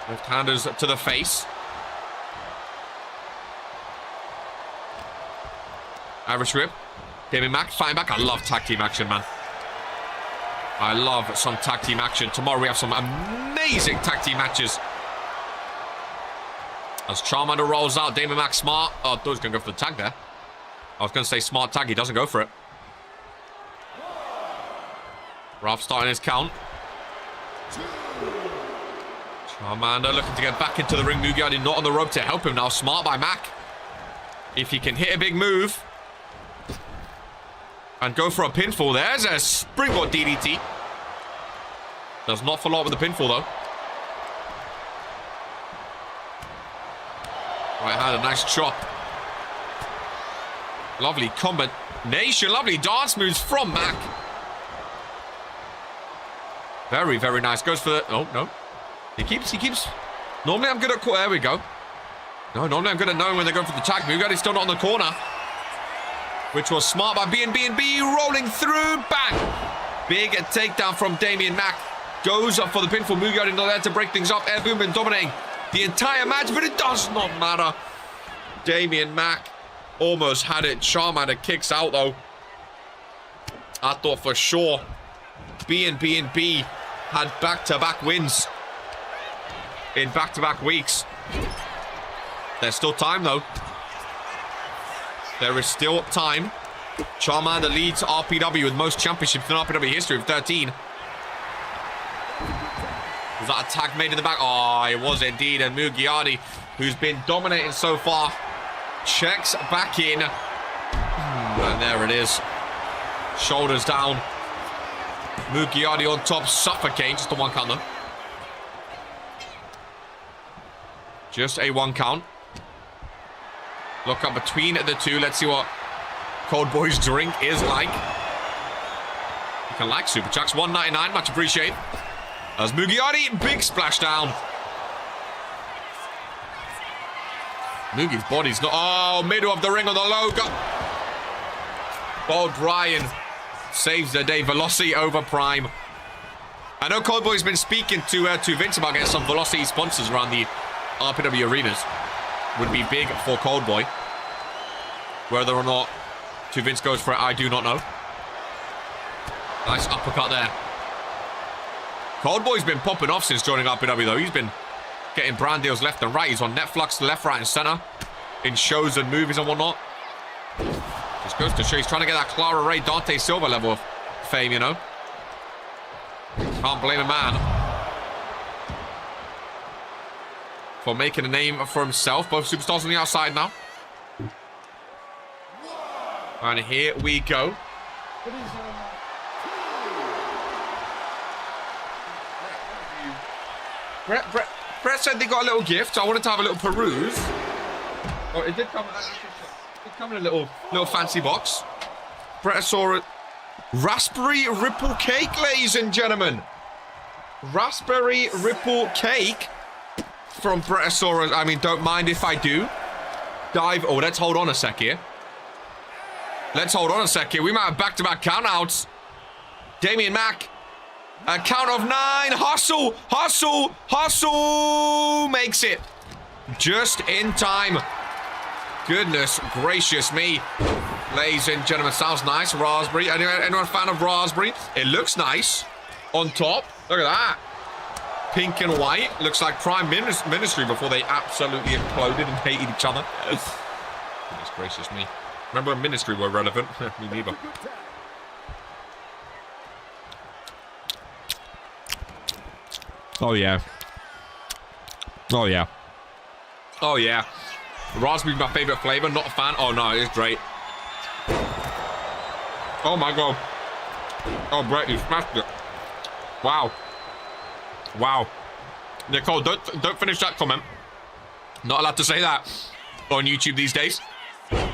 Speaker 3: Left-handers to the face. Irish whip. Damien Mack fighting back. I love tag team action, man. I love some tag team action. Tomorrow we have some amazing tag team matches. As Charmander rolls out, Damien Mack smart. Oh, I thought he was going to go for the tag there. I was going to say smart tag. He doesn't go for it. Ralph starting his count. Charmander looking to get back into the ring. Mugiardi not on the rope to help him now. Smart by Mack. If he can hit a big move and go for a pinfall. There's a springboard DDT. Does not follow up with the pinfall though. Right hand, a nice chop. Lovely combination. Lovely dance moves from Mack. Very, very nice. Goes for the... Oh, no. He keeps... Normally I'm good at... There we go. No, normally I'm good at knowing when they're going for the tag. Mugiardi's still not on the corner. Which was smart by B&B. Rolling through. Bang. Big takedown from Damien Mack. Goes up for the pinfall. Mugiardi not there to break things up. Air Boom been dominating the entire match, but it does not matter. Damien Mack almost had it. Charmander kicks out, though. I thought for sure B&B had back-to-back wins in back-to-back weeks. There's still time, though. There is still time. Charmander leads RPW with most championships in RPW history with 13. Was that a tag made in the back? Oh, it was indeed. And Mugiardi, who's been dominating so far, checks back in. And there it is. Shoulders down. Mugiardi on top, suffocating. Just a 1 count, though. Just a 1 count. Look up between the two. Let's see what Cold Boy's drink is like. You can like Super Chucks. $1.99. Much appreciated. As Mugiardi, big splash down. Mugi's body's not... Oh, middle of the ring on the low. O'Brien saves the day. Velocity over Prime. I know Coldboy's been speaking to Vince about getting some Velocity sponsors around the RPW arenas. Would be big for Coldboy. Whether or not Vince goes for it, I do not know. Nice uppercut there. Coldboy's been popping off since joining RPW, though. He's been getting brand deals left and right. He's on Netflix, left, right, and center in shows and movies and whatnot. Just goes to show he's trying to get that Clara Ray, Dante Silva level of fame, you know. Can't blame a man for making a name for himself. Both superstars on the outside now. And here we go. Brett said they got a little gift. I wanted to have a little peruse. Oh, it did come in a little fancy box. Brett saw it. Raspberry Ripple Cake, ladies and gentlemen. Raspberry Ripple Cake from Bretasaurus. I mean, don't mind if I do. Oh, let's hold on a sec here. Let's hold on a sec here. We might have back-to-back countouts. Damien Mack. A count of 9. Hustle. Hustle. Hustle. Makes it. Just in time. Goodness gracious me. Ladies and gentlemen, sounds nice. Raspberry. Anyone a fan of raspberry? It looks nice. On top. Look at that. Pink and white. Looks like Prime Ministry before they absolutely imploded and hated each other. Goodness gracious me. Remember when Ministry were relevant? Me neither. Oh, yeah. Oh, yeah. Oh, yeah. Raspberry's my favorite flavor. Not a fan. Oh, no, it is great. Oh, my God. Oh, Brett, you smashed it. Wow. Wow. Nicole, don't finish that comment. Not allowed to say that on YouTube these days.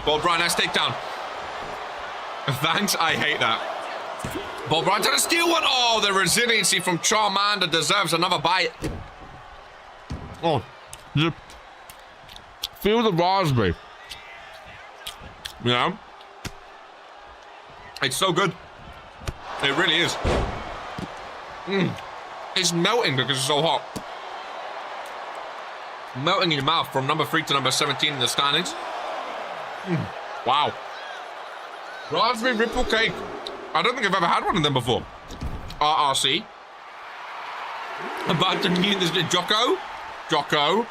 Speaker 3: Bob Bryan, nice takedown. Thanks, I hate that. Bob Bryan trying to steal one. Oh, the resiliency from Charmander deserves another bite. Oh, feel the raspberry. You know? It's so good. It really is. It's melting because it's so hot. Melting in your mouth from number 3 to number 17 in the standings. Wow. Raspberry Ripple Cake. I don't think I've ever had one of them before. RRC. About to meet this bit. Jocko. Jocko.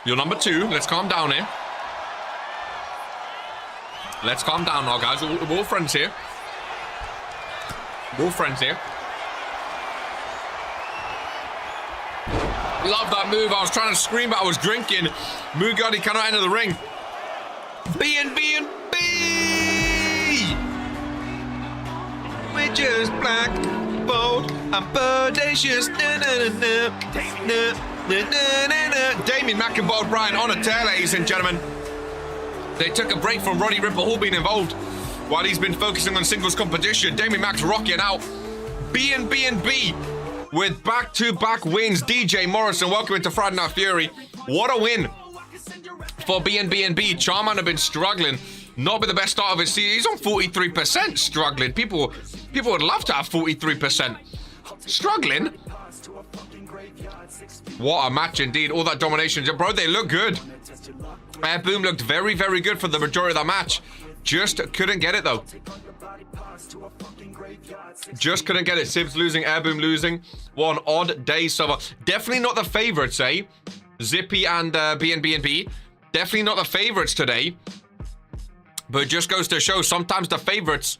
Speaker 3: You're number 2. Let's calm down here. Let's calm down now, guys. We're all friends here. We're all friends here. Love that move. I was trying to scream, but I was drinking. Mugotti cannot enter the ring. B&B. We're just black, bold, and bodacious. Damien Mack and Bob Bryan on a tear, ladies and gentlemen. They took a break from Roddy Ripple Hall being involved while he's been focusing on singles competition. Damien Mack's rocking out. B&B with back-to-back wins. DJ Morrison, welcome into Friday Night Fury. What a win for B&B. Charman have been struggling. Not been the best start of his season. He's on 43%, struggling. People would love to have 43%. Struggling? What a match indeed. All that domination. Bro, they look good. Air Boom looked very, very good for the majority of that match. Just couldn't get it, though. Just couldn't get it. Sibs losing, Air Boom losing. What an odd day so far. Definitely not the favorites, eh? Zippy and B&B. Definitely not the favorites today. But it just goes to show sometimes the favorites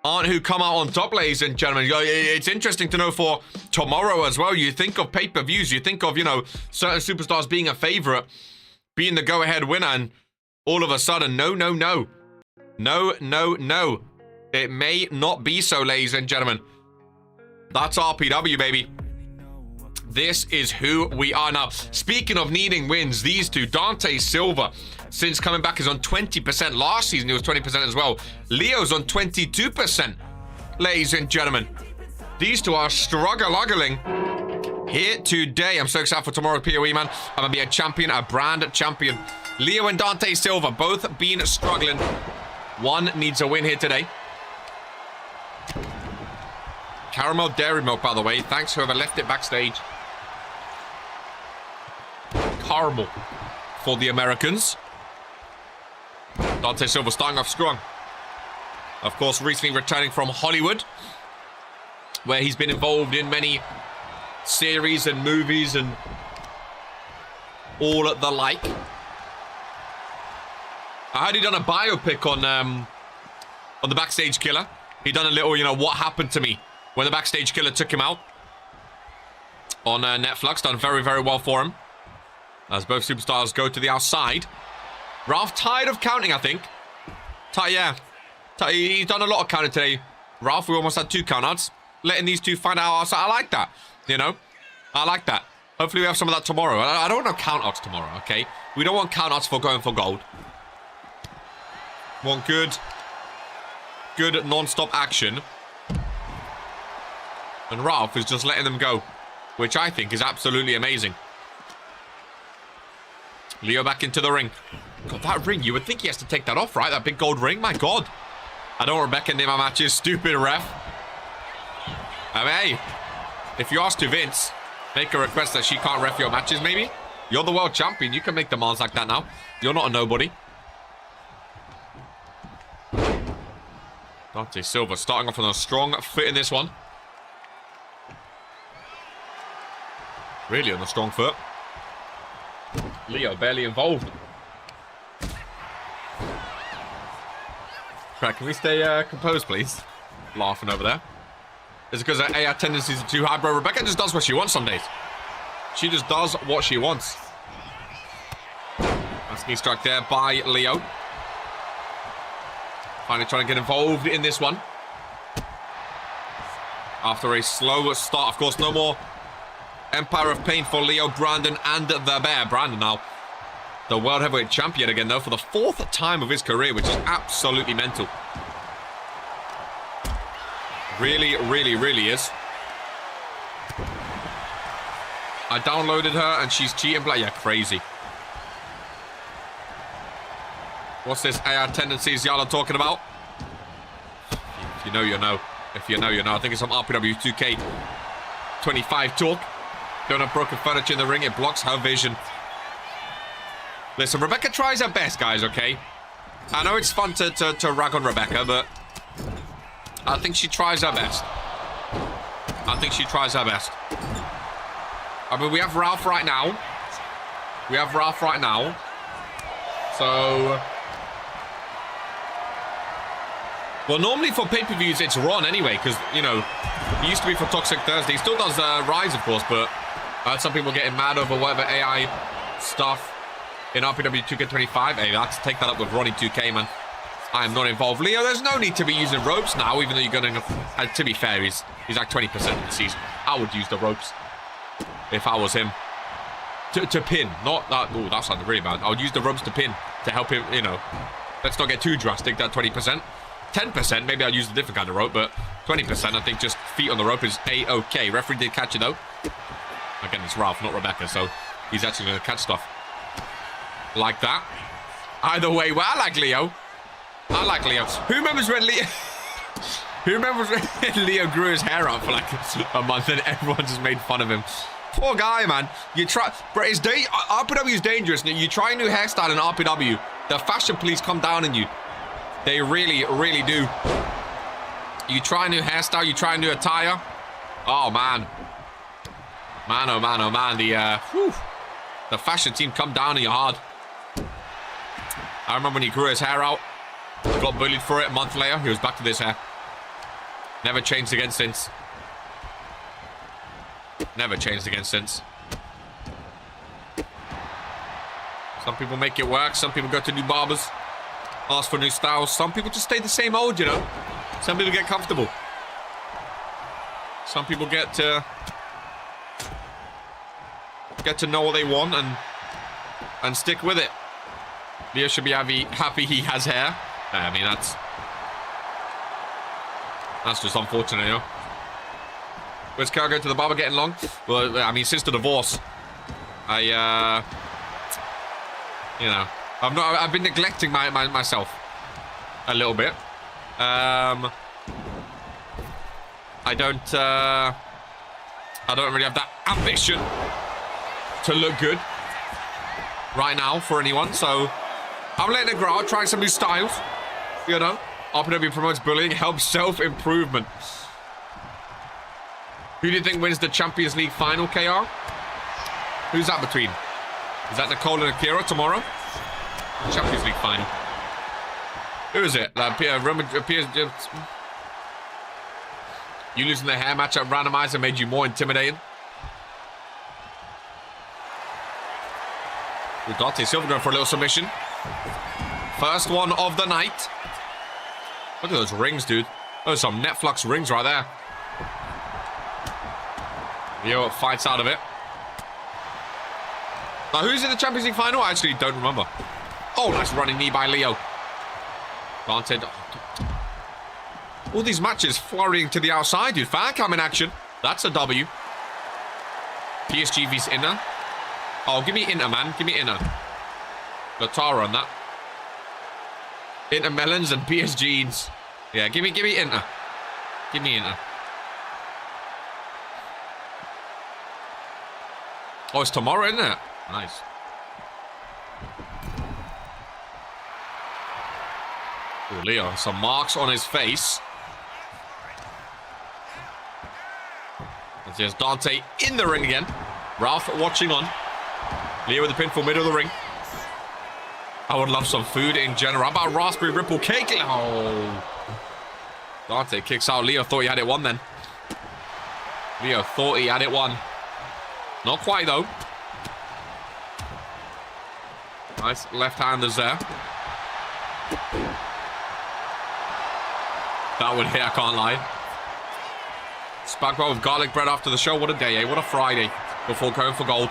Speaker 3: aren't who come out on top, ladies and gentlemen. It's interesting to know for tomorrow as well. You think of pay-per-views. You think of, you know, certain superstars being a favorite, being the go-ahead winner, and all of a sudden, no. It may not be so, ladies and gentlemen. That's RPW, baby. This is who we are now. Speaking of needing wins, these two, Dante Silva, since coming back, is on 20%. Last season, he was 20% as well. Leo's on 22%. Ladies and gentlemen, these two are struggling here today. I'm so excited for tomorrow's PoE, man. I'm going to be a champion, a brand champion. Leo and Dante Silva both been struggling. One needs a win here today. Caramel Dairy Milk, by the way. Thanks whoever left it backstage. Caramel for the Americans. Dante Silva starting off strong. Of course, recently returning from Hollywood, where he's been involved in many series and movies and all the like. I heard he done a biopic on the Backstage Killer. He done a little, you know, what happened to me when the Backstage Killer took him out on Netflix. Done very, very well for him, as both superstars go to the outside. Ralph tired of counting, I think. Yeah. He's done a lot of counting today. Ralph, we almost had 2 countouts. Letting these two find out outside. I like that. You know? I like that. Hopefully we have some of that tomorrow. I don't want no countouts tomorrow, okay? We don't want countouts for going for gold. Want good non-stop action. And Ralph is just letting them go, which I think is absolutely amazing. Leo back into the ring. God, that ring, you would think he has to take that off, right? That big gold ring, my God. I don't want Rebecca near my matches, stupid ref. I mean, hey, if you ask to Vince, make a request that she can't ref your matches, maybe? You're the world champion, you can make demands like that now. You're not a nobody. Dante Silva starting off on a strong foot in this one. Really on a strong foot. Leo barely involved. Right, can we stay composed, please? Laughing over there. Is it because her AI tendencies are too high, bro? Rebecca just does what she wants some days. She just does what she wants. Nice knee strike there by Leo. Finally trying to get involved in this one. After a slow start, of course, no more Empire of Pain for Leo, Brandon, and the Bear. Brandon now the World Heavyweight Champion again, though, for the 4th time of his career, which is absolutely mental. Really, really, really is. I downloaded her, and she's cheating. Yeah, crazy. What's this AI tendencies y'all are talking about? If you know, you know. If you know, you know. I think it's some RPW 2K25 talk. Don't have broken furniture in the ring. It blocks her vision. Listen, Rebecca tries her best, guys, okay? I know it's fun to rag on Rebecca, but I think she tries her best. I think she tries her best. I mean, we have Ralph right now. So... well, normally for pay-per-views, it's Ron anyway, because, you know, he used to be for Toxic Thursday. He still does Rise, of course, but I heard some people getting mad over whatever AI stuff in RPW 2K25. Hey, let's take that up with Ronnie 2K, man. I am not involved. Leo, there's no need to be using ropes now, even though you're going to... to be fair, he's like 20% of the season. I would use the ropes if I was him. To pin, not that... oh, that sounded really bad. I would use the ropes to pin to help him, you know. Let's not get too drastic, that 20%. 10%, maybe I'll use a different kind of rope, but 20%, I think just feet on the rope is A-okay. Referee did catch it, though. Again, it's Ralph, not Rebecca, so he's actually going to catch stuff like that. Either way, well, I like Leo. I like Leo. Who remembers when Leo... who remembers when Leo grew his hair out for like a month and everyone just made fun of him? Poor guy, man. You try... bro, RPW is dangerous. You try a new hairstyle in RPW, the fashion police come down on you. They really, really do. You try a new hairstyle, you try a new attire. Oh, man. Man, oh, man, oh, man. The fashion team come down on you hard. I remember when he grew his hair out. Got bullied for it a month later. He was back to this hair. Never changed again since. Never changed again since. Some people make it work. Some people go to new barbers. Ask for new styles. Some people just stay the same old, you know. Some people get comfortable. Some people get to know what they want and stick with it. Leo should be happy he has hair. I mean, that's just unfortunate, you know. Where's Carl going to the barber getting long? Well, I mean, since the divorce, you know, I've been neglecting myself. a little bit. I don't really have that ambition to look good right now for anyone, so I'm letting it grow out, trying some new styles, you know. RPW promotes bullying, helps self-improvement. Who do you think wins the Champions League final, KR? Who's that between? Is that Nicole and Akira tomorrow? Champions League final. Who is it? You losing the hair match at randomizer made you more intimidating. Dante Silva going for a little submission. First one of the night. Look at those rings, dude. Those are some Netflix rings right there. Leo fights out of it. Now, who's in the Champions League final? I actually don't remember. Oh, nice running knee by Leo. Granted. All these matches flurrying to the outside, dude. Fan cam in action. That's a W. PSG vs Inter. Oh, give me Inter, man. Give me Inter. Latara on that. Inter Melons and PSG's. Yeah, give me Inter. Give me Inter. Oh, it's tomorrow, isn't it? Nice. Oh, Leo, some marks on his face. And there's Dante in the ring again. Ralph watching on. Leo with the pinfall middle of the ring. I would love some food in general. How about raspberry ripple cake? Oh. Dante kicks out. Leo thought he had it won then. Leo thought he had it won. Not quite, though. Nice left-handers there. That would hit, I can't lie. Spag roll with garlic bread after the show. What a day, eh? What a Friday before going for gold.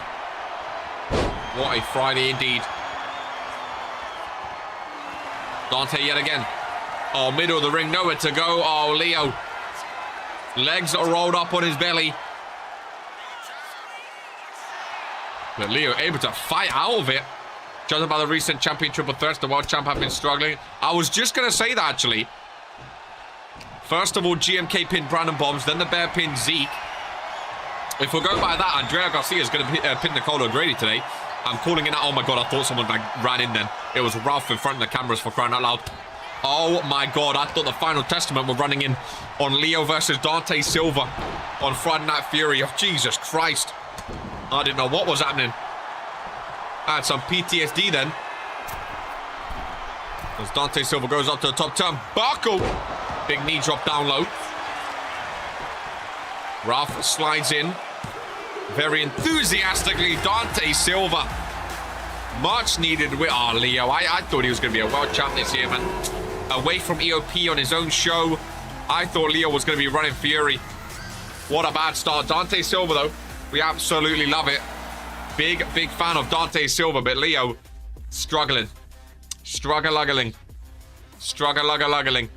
Speaker 3: What a Friday indeed. Dante yet again. Oh, middle of the ring, nowhere to go. Oh, Leo. Legs are rolled up on his belly. But Leo able to fight out of it. Judging by the recent champion triple threats, the world champ have been struggling. I was just going to say that, actually. First of all, GMK pinned Brandon Bombs, then the bear pinned Zeke. If we're going by that, Andrea Garcia is going to pin Nicole O'Grady today. I'm calling it out. Oh my god, I thought someone ran in then. It was Ralph in front of the cameras, for crying out loud. Oh my god, I thought the Final Testament were running in on Leo versus Dante Silva on Friday Night Fury. Oh, Jesus Christ. I didn't know what was happening. I had some PTSD then. As Dante Silva goes up to the top turnbuckle. Big knee drop down low. Ralph slides in. Very enthusiastically, Dante Silva. Much needed with... Oh, Leo. I thought he was going to be a world champ this year, man. Away from EOP on his own show. I thought Leo was going to be running Fury. What a bad start. Dante Silva, though. We absolutely love it. Big fan of Dante Silva, but Leo struggling. Struggle-luggling. Struggle-lugger-luggling.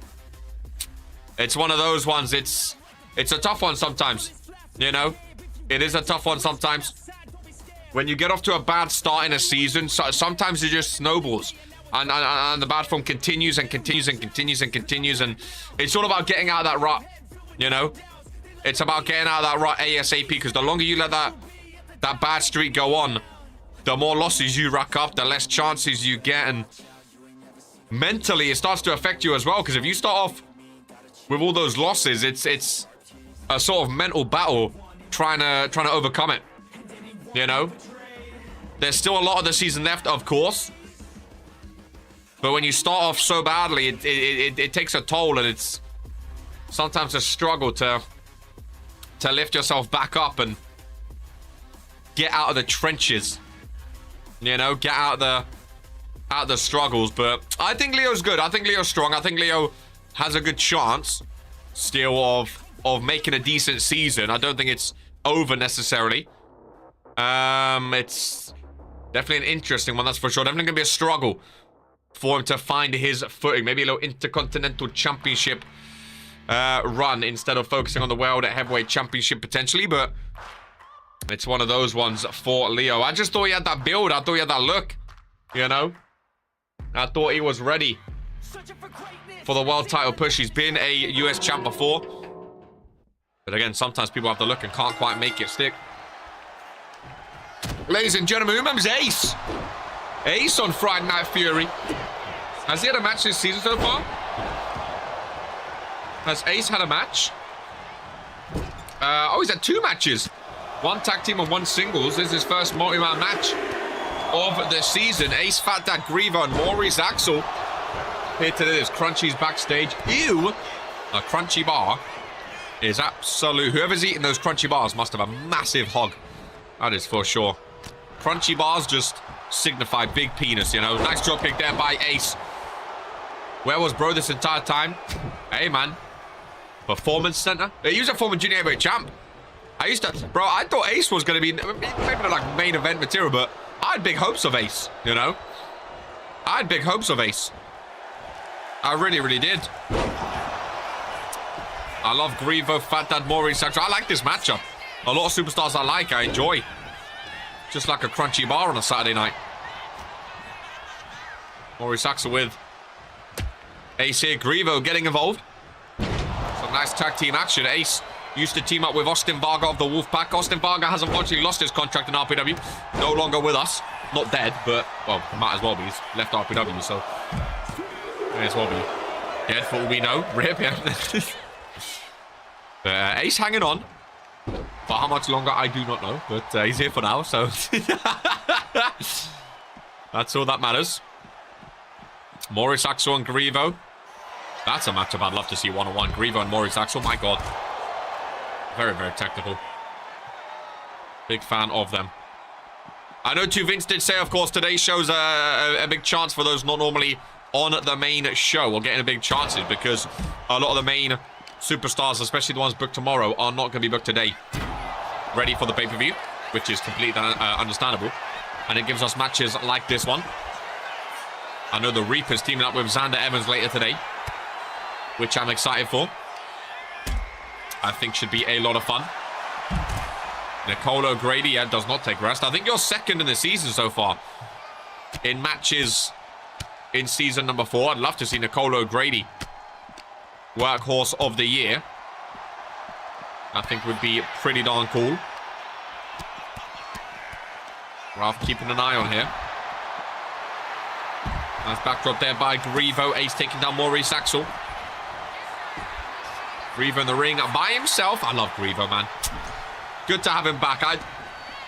Speaker 3: It's one of those ones. It's a tough one sometimes. You know? It is a tough one sometimes. When you get off to a bad start in a season, sometimes it just snowballs. And the bad form continues and continues and continues and continues. And it's all about getting out of that rut. You know? It's about getting out of that rut ASAP. Because the longer you let that bad streak go on, the more losses you rack up, the less chances you get. And mentally, it starts to affect you as well. Because if you start off with all those losses, it's a sort of mental battle trying to overcome it. You know? There's still a lot of the season left, of course. But when you start off so badly, it takes a toll, and it's sometimes a struggle to lift yourself back up and get out of the trenches. You know, get out of the struggles. But I think Leo's good. I think Leo's strong. I think Leo has a good chance still of making a decent season. I don't think it's over necessarily. It's definitely an interesting one, that's for sure. Definitely gonna be a struggle for him to find his footing. Maybe a little Intercontinental Championship run instead of focusing on the World Heavyweight Championship potentially, but it's one of those ones for Leo. I just thought he had that build. I thought he had that look, you know? I thought he was ready for the world title push. He's been a US champ before. But again, sometimes people have to look and can't quite make it stick. Ladies and gentlemen, who remembers Ace? Ace on Friday Night Fury. Has he had a match this season so far? Has Ace had a match? Oh, he's had 2 matches. 1 tag team and 1 singles. This is his first multi-man match of the season. Ace, Fat Dad, Grievo, and Maurice Axel here to do this. Crunchy's backstage. Ew! A crunchy bar is absolute. Whoever's eating those crunchy bars must have a massive hog. That is for sure. Crunchy bars just signify big penis, you know. Nice dropkick there by Ace. Where was bro this entire time? Hey, man. Performance Center. He was a former junior heavyweight champ. I thought Ace was going to be maybe not like main event material, but I had big hopes of Ace, you know. I had big hopes of Ace. I really, really did. I love Grievo, Fat Dad, Maurice Axel. I like this matchup. A lot of superstars I like, I enjoy. Just like a crunchy bar on a Saturday night. Maurice Axel with Ace here. Grievo getting involved. Some nice tag team action. Ace used to team up with Austin Varga of the Wolfpack. Austin Varga has unfortunately lost his contract in RPW. No longer with us. Not dead, but, well, might as well be. He's left RPW, so may as well be dead for all we know. Rip, yeah. Ace hanging on. For how much longer, I do not know. But he's here for now, so that's all that matters. Maurice Axel and Grievo. That's a matchup I'd love to see one-on-one. Grievo and Maurice Axel. My God. Very, very technical. Big fan of them. I know too, Vince did say, of course, today's show's a big chance for those not normally on the main show or getting big chances, because a lot of the main superstars, especially the ones booked tomorrow, are not going to be booked today. Ready for the pay-per-view, which is completely understandable. And it gives us matches like this one. I know the Reaper's teaming up with Xander Evans later today, which I'm excited for. I think should be a lot of fun. Nicole O'Grady, yeah, does not take rest. I think you're second in the season so far in matches in season number 4. I'd love to see Nicole O'Grady workhorse of the year. I think would be pretty darn cool. Ralph keeping an eye on here. Nice backdrop there by Grievo. Ace taking down Maurice Axel. Grievo in the ring by himself. I love Grievo, man. Good to have him back.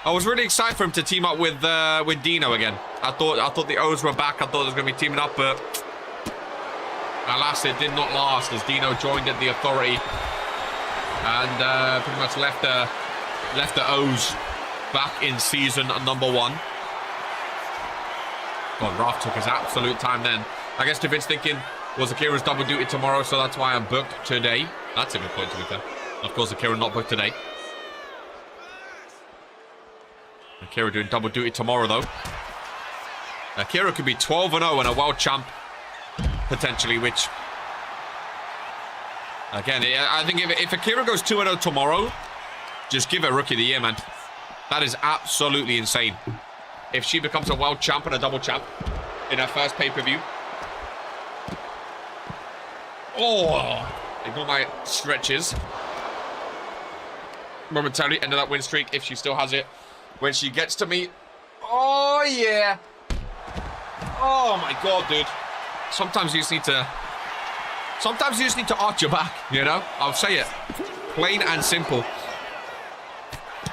Speaker 3: I was really excited for him to team up with Dino again. I thought the O's were back. I thought they was going to be teaming up, but alas, it did not last as Dino joined at the Authority and pretty much left the O's back in season number 1. God, Ralph took his absolute time then. I guess Vince thinking, was Akira's double duty tomorrow, so that's why I'm booked today. That's a good point, to be fair. Of course, Akira not booked today. Akira doing double duty tomorrow, though. Akira could be 12-0 and a world champ, potentially, which... Again, I think if Akira goes 2-0 tomorrow, just give her Rookie of the Year, man. That is absolutely insane. If she becomes a world champ and a double champ in her first pay-per-view. Oh! Ignore my stretches. Momentarily, end of that win streak if she still has it. When she gets to me. Oh, yeah. Oh, my God, dude. Sometimes you just need to arch your back, you know? I'll say it. Plain and simple.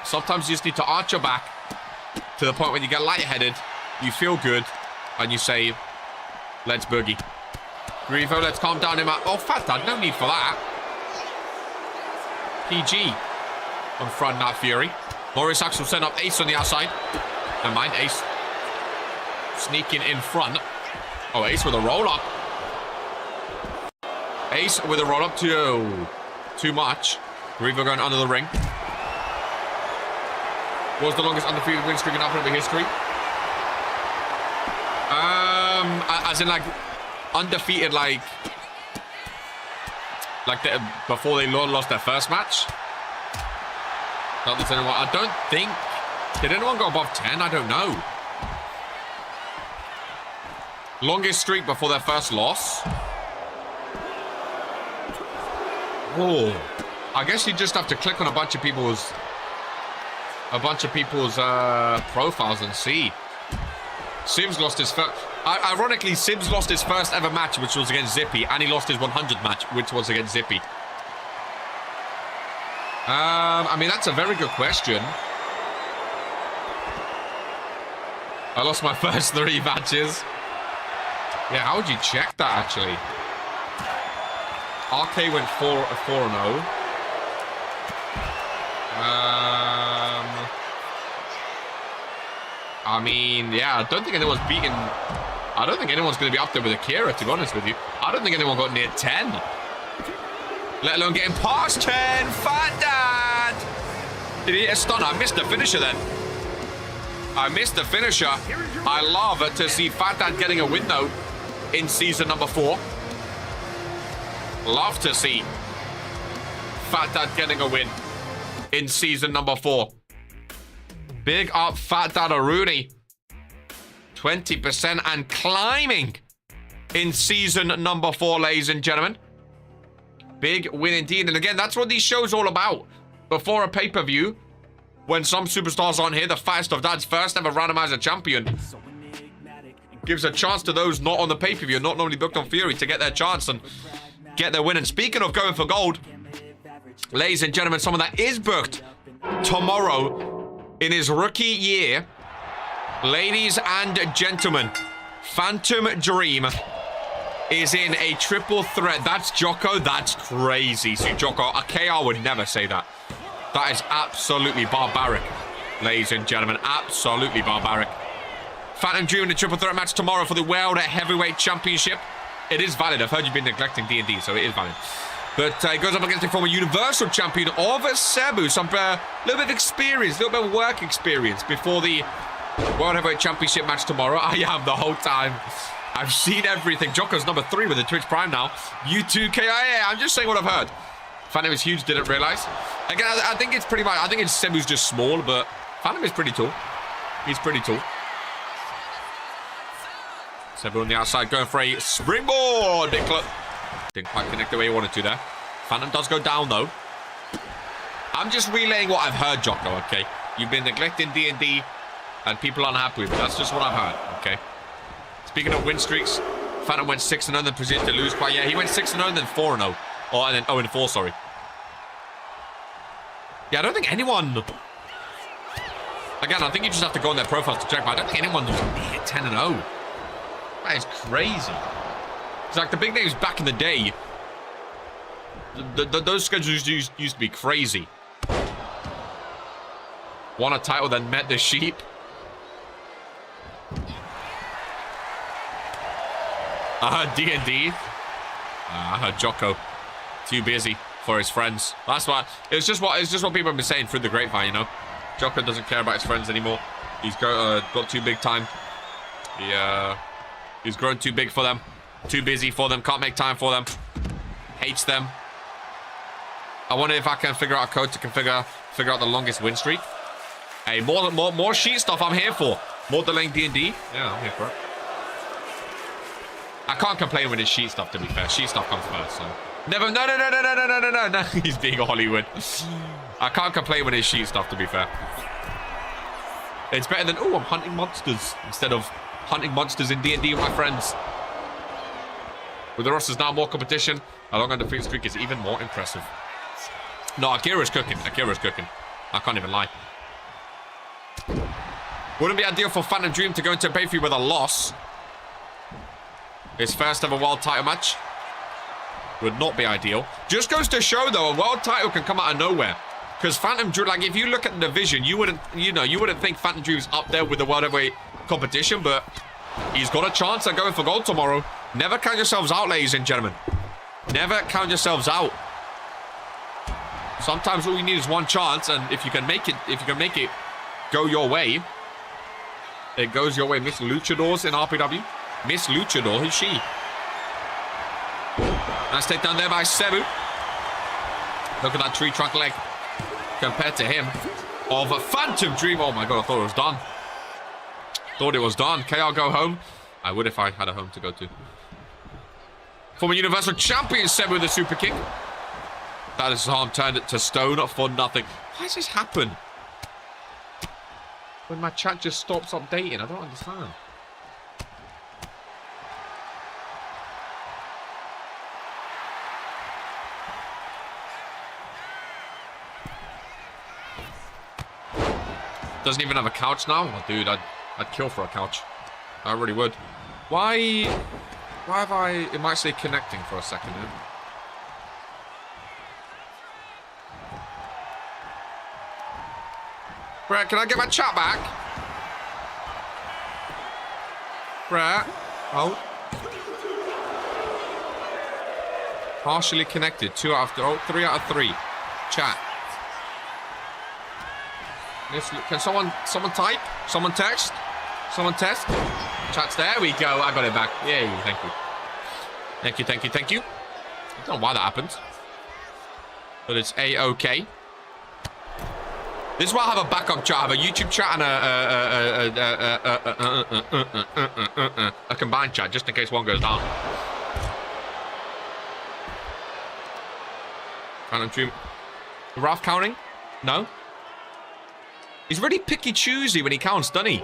Speaker 3: Sometimes you just need to arch your back to the point when you get lightheaded, you feel good, and you say, let's boogie. Grievo, let's calm down him out. Oh, Fat Dad, no need for that. PG on Friday Night Fury. Maurice Axel sent up Ace on the outside. Never mind, Ace sneaking in front. Oh, Ace with a roll-up. Ace with a roll-up too much. Grievo going under the ring. Was the longest undefeated win streak in RPW history? As in, like, undefeated, before they lost their first match. I don't think. Did anyone go above 10? I don't know. Longest streak before their first loss. Oh, I guess you just have to click on a bunch of people's profiles and see. Sims lost his first. Ironically, Sims lost his first ever match, which was against Zippy, and he lost his 100th match, which was against Zippy. I mean, that's a very good question. I lost my first 3 matches. Yeah, how would you check that, actually? RK went 4-0. I mean, yeah, I don't think anyone's beaten... I don't think anyone's going to be up there with Akira, to be honest with you. I don't think anyone got near 10. Let alone getting past 10. Fat Dad! Did he hit a stunner? I missed the finisher then. I missed the finisher. I love it to see Fat Dad getting a win, though, in season number 4. Love to see Fat Dad getting a win in season number 4. Big up Fat Dad Rooney. 20% and climbing in season number 4, ladies and gentlemen. Big win indeed. And again, that's what these shows are all about. Before a pay-per-view, when some superstars aren't here, the fattest of dads first ever randomizer champion gives a chance to those not on the pay-per-view, not normally booked on Fury, to get their chance and get their win. And speaking of going for gold, ladies and gentlemen, someone that is booked tomorrow in his rookie year, ladies and gentlemen, Phantom Dream is in a triple threat. That's Jocko. That's crazy. See, Jocko, a KR would never say that. That is absolutely barbaric, ladies and gentlemen. Absolutely barbaric. Phantom Dream in a triple threat match tomorrow for the World Heavyweight Championship. It is valid. I've heard you've been neglecting D&D, so it is valid. But it goes up against the former Universal Champion of Cebu. Some little bit of experience, a little bit of work experience before the World Heavyweight Championship match tomorrow. I am the whole time. I've seen everything. Jocko's number 3 with the Twitch Prime now. U2K. I'm just saying what I've heard. Phantom is huge, didn't realize. Again, I think it's pretty much, I think it's Cebu's just small, but Phantom is pretty tall. He's pretty tall. Cebu on the outside going for a springboard. Didn't quite connect the way he wanted to there. Phantom does go down, though. I'm just relaying what I've heard, Jocko, okay? You've been neglecting D&D, and people aren't happy with it. That's just what I've heard, okay? Speaking of win streaks, Phantom went 6-0, then proceeded to lose quite. Yeah, he went 6-0, then 4-0. Oh, and then 0-4, sorry. Yeah, I don't think anyone... Again, I think you just have to go on their profiles to check, but I don't think anyone was near 10-0. That is crazy. It's like the big names back in the day. Those schedules used to be crazy. Won a title, then met the sheep. D&D. Jocko. Too busy for his friends. That's why. It's just what people have been saying through the grapevine, you know. Jocko doesn't care about his friends anymore. He's got too big time. He's grown too big for them. Too busy for them. Can't make time for them. Hates them. I wonder if I can figure out a code to figure out the longest win streak. Hey, more sheet stuff I'm here for. More delaying D&D. Yeah, I'm here for it. I can't complain with his sheet stuff, to be fair. Sheet stuff comes first, so. Never. No. He's being a Hollywood. I can't complain with his sheet stuff, to be fair. It's better than, oh, I'm hunting monsters instead of hunting monsters in D&D with my friends. With the rosters now more competition, a long undefeated streak is even more impressive. No, Akira's cooking. I can't even lie. Wouldn't be ideal for Phantom Dream to go into a pay-per-view with a loss. His first ever world title match would not be ideal. Just goes to show, though, a world title can come out of nowhere. Because Phantom Dream, like, if you look at the division, you wouldn't think Phantom Dream's up there with the world heavyweight competition, but he's got a chance at going for gold tomorrow. Never count yourselves out, ladies and gentlemen. Never count yourselves out. Sometimes all you need is one chance, and if you can make it go your way, it goes your way. Miss Luchador's in RPW. Miss Luchador, who's she? Nice takedown there by Cebu. Look at that tree trunk leg compared to him of a Phantom Dream. Oh my god, I thought it was done. KR go home. I would if I had a home to go to. Former Universal Champion Seb with a super kick. That is harm turned it to stone for nothing. Why does this happen? When my chat just stops updating, I don't understand. Doesn't even have a couch now? Oh, dude, I'd kill for a couch. I really would. Why have I... It might say connecting for a second. Brett, can I get my chat back? Brett? Oh. Partially connected. 3 out of 3. Chat. Can someone type? Someone text? Someone test? Chat's there we go. I got it back. Yay, thank you. Thank you. I don't know why that happened. But it's A-OK. This is why I have a backup chat. I have a YouTube chat and a combined chat, just in case one goes down. Phantom Dream. Ralph counting? No? He's really picky-choosy when he counts, doesn't he?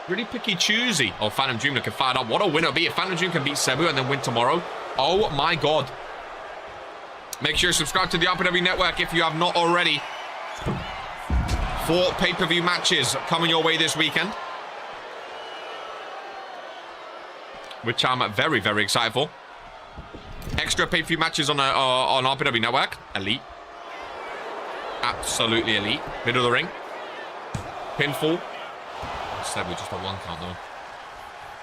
Speaker 3: Really picky-choosy. Oh, Phantom Dream looking fired up. What a win it'll be if Phantom Dream can beat Cebu and then win tomorrow. Oh, my God. Make sure you subscribe to the WWE Network if you have not already. 4 pay-per-view matches coming your way this weekend. Which I'm very, very excited for. Extra pay-per-view matches on WWE Network. Elite. Absolutely elite. Middle of the ring. Pinfall. Said we're just a 1 count though.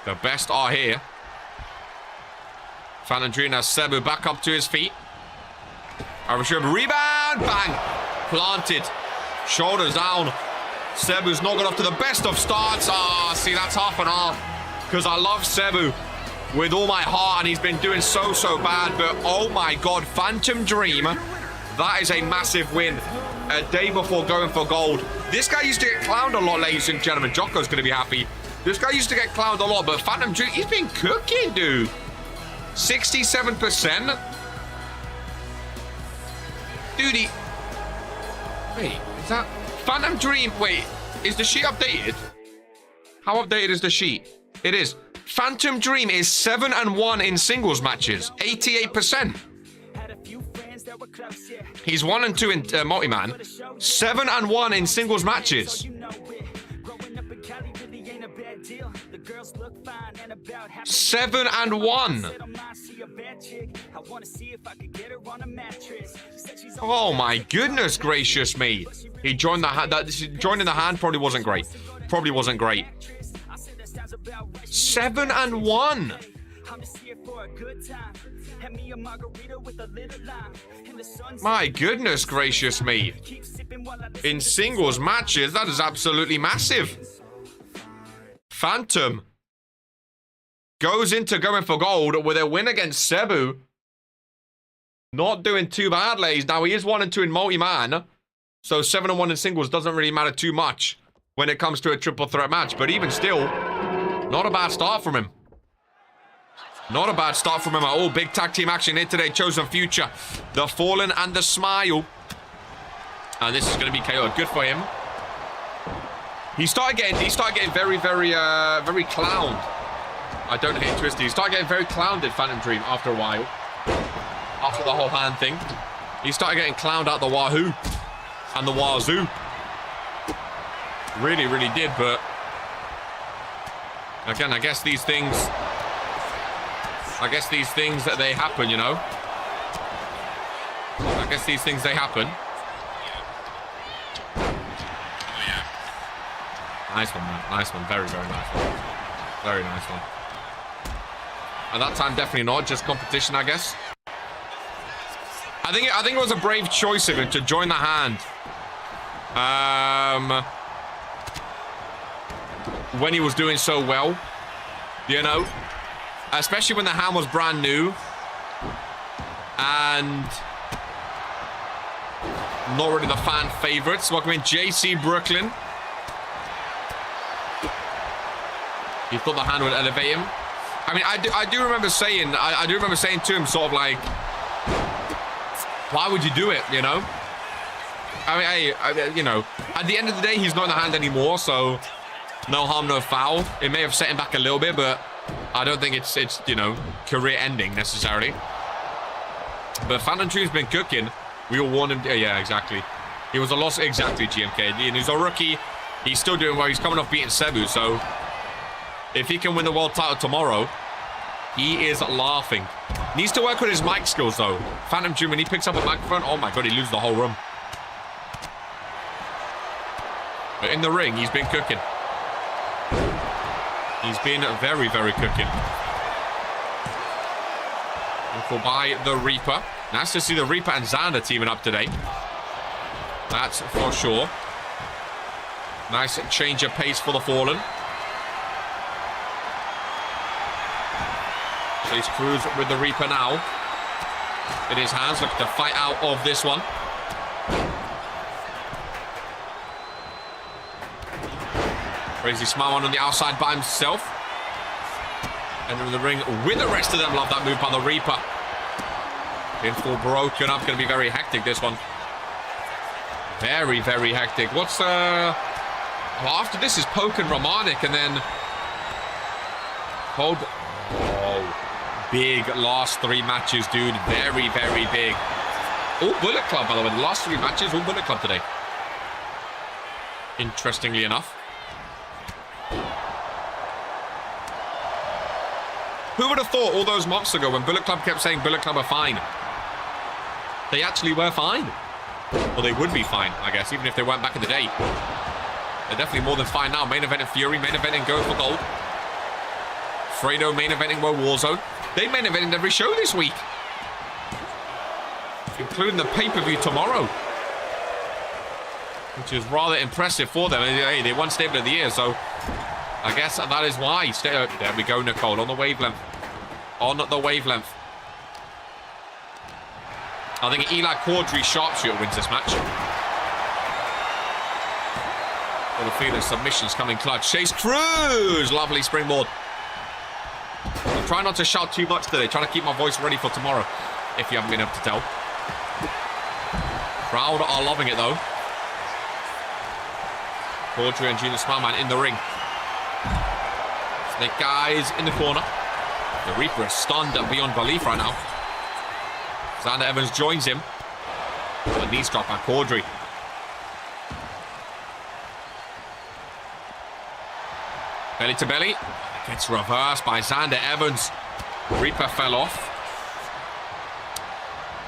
Speaker 3: The best are here. Phantom Dream has Cebu back up to his feet. Rebound! Bang! Planted. Shoulders down. Cebu's not got off to the best of starts. Ah, see, that's half and half. Because I love Cebu with all my heart, and he's been doing so bad. But oh my God, Phantom Dream. That is a massive win. A day before going for gold. This guy used to get clowned a lot, ladies and gentlemen. Jocko's going to be happy. This guy used to get clowned a lot, but Phantom Dream, he's been cooking, dude. 67%. Dude, wait, is that... Phantom Dream, wait, is the sheet updated? How updated is the sheet? It is. Phantom Dream is 7-1 in singles matches. 88%. He's 1-2 in multi-man. 7-1 in singles matches. 7-1. Oh my goodness gracious me. He joined the hand. Joining the hand probably wasn't great. 7-1. My goodness gracious me. In singles matches, that is absolutely massive. Phantom goes into going for gold with a win against Cebu. Not doing too bad, ladies. Now, he is 1-2 in multi-man. So 7-1 in singles doesn't really matter too much when it comes to a triple threat match. But even still, not a bad start from him. Not a bad start from him at all. Big tag team action here today. Chosen Future, the Fallen, and the Smile. And this is going to be KO. Good for him. He started getting very clowned. I don't hate Twisty. He started getting very clowned in Phantom Dream after a while. After the whole hand thing. He started getting clowned out the wahoo. And the wazoo. Really did, but... Again, I guess these things that they happen, you know. I guess these things they happen. Oh yeah. Nice one, man. Nice one. Very nice one. Very nice one. At that time, definitely not. Just competition, I guess. I think it was a brave choice of him to join the hand. When he was doing so well, you know. Especially when the hand was brand new. And not really the fan favorites. Welcome in JC Brooklyn. He thought the hand would elevate him. I mean, I do remember saying, I do remember saying to him sort of like, why would you do it, you know? I mean, hey, you know, at the end of the day, he's not in the hand anymore, so no harm, no foul. It may have set him back a little bit, but I don't think it's you know, career ending necessarily. But Phantom Dream's been cooking. We all warned him. Yeah, exactly. He was a loss. Exactly, GMK. And he's a rookie. He's still doing well. He's coming off beating Cebu, so if he can win the world title tomorrow, he is laughing. Needs to work with his mic skills, though. Phantom Dream, when he picks up a microphone, oh my god, he loses the whole room. But in the ring, he's been cooking. He's been very, very cooking. And by the Reaper. Nice to see the Reaper and Xander teaming up today. That's for sure. Nice change of pace for the Fallen. Chase Cruz with the Reaper now in his hands, looking to fight out of this one. Crazy Smile on the outside by himself. And in the ring with the rest of them. Love that move by the Reaper. In full broken up. Going to be very hectic, this one. Very, very hectic. What's well, after this is Poke and Romanik, and then hold. Oh, big last 3 matches, dude. Very, very big. Oh, Bullet Club, by the way. The last 3 matches, all Bullet Club today. Interestingly enough. Who would have thought all those months ago when Bullet Club kept saying Bullet Club are fine? They actually were fine. Well, they would be fine, I guess, even if they weren't back in the day. They're definitely more than fine now. Main event in Fury, main event in Go for Gold. Fredo main eventing World Warzone. They main evented every show this week, including the pay-per-view tomorrow, which is rather impressive for them. Hey, they won Stable of the Year, so I guess that is why. There we go, Nicole, on the wavelength. On the wavelength. I think Eli Quadri Sharpshooter wins this match. Got a feeling submissions coming clutch. Chase Cruz! Lovely springboard. I'm trying not to shout too much today. Trying to keep my voice ready for tomorrow, if you haven't been able to tell. Crowd are loving it, though. Quadri and Junior Smileman in the ring. Snake guys in the corner. The Reaper is stunned beyond belief right now. Xander Evans joins him. A knee drop by Quadri. Belly to belly. Gets reversed by Xander Evans. Reaper fell off.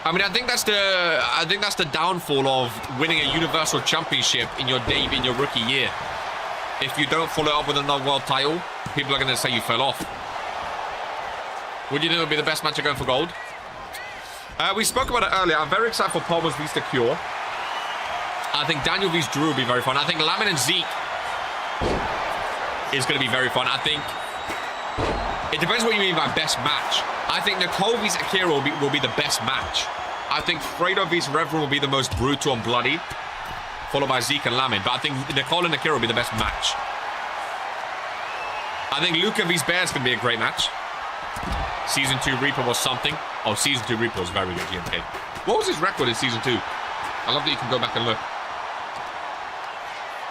Speaker 3: I mean, I think that's the downfall of winning a Universal Championship in your debut, in your rookie year. If you don't follow it up with another world title, people are going to say you fell off. Would you think it would be the best match of Going for Gold? We spoke about it earlier. I'm very excited for Palmer's vs. The Cure. I think Daniel vs. Drew will be very fun. I think Lamin and Zeke is going to be very fun. I think it depends what you mean by best match. I think Nicole vs. Akira will be the best match. I think Fredo vs. Reverend will be the most brutal and bloody, followed by Zeke and Lamin. But I think Nicole and Akira will be the best match. I think Luca vs. Bear is going to be a great match. Season 2 Reaper was something. Oh, Season 2 Reaper was very good, GMK. What was his record in Season 2? I love that you can go back and look.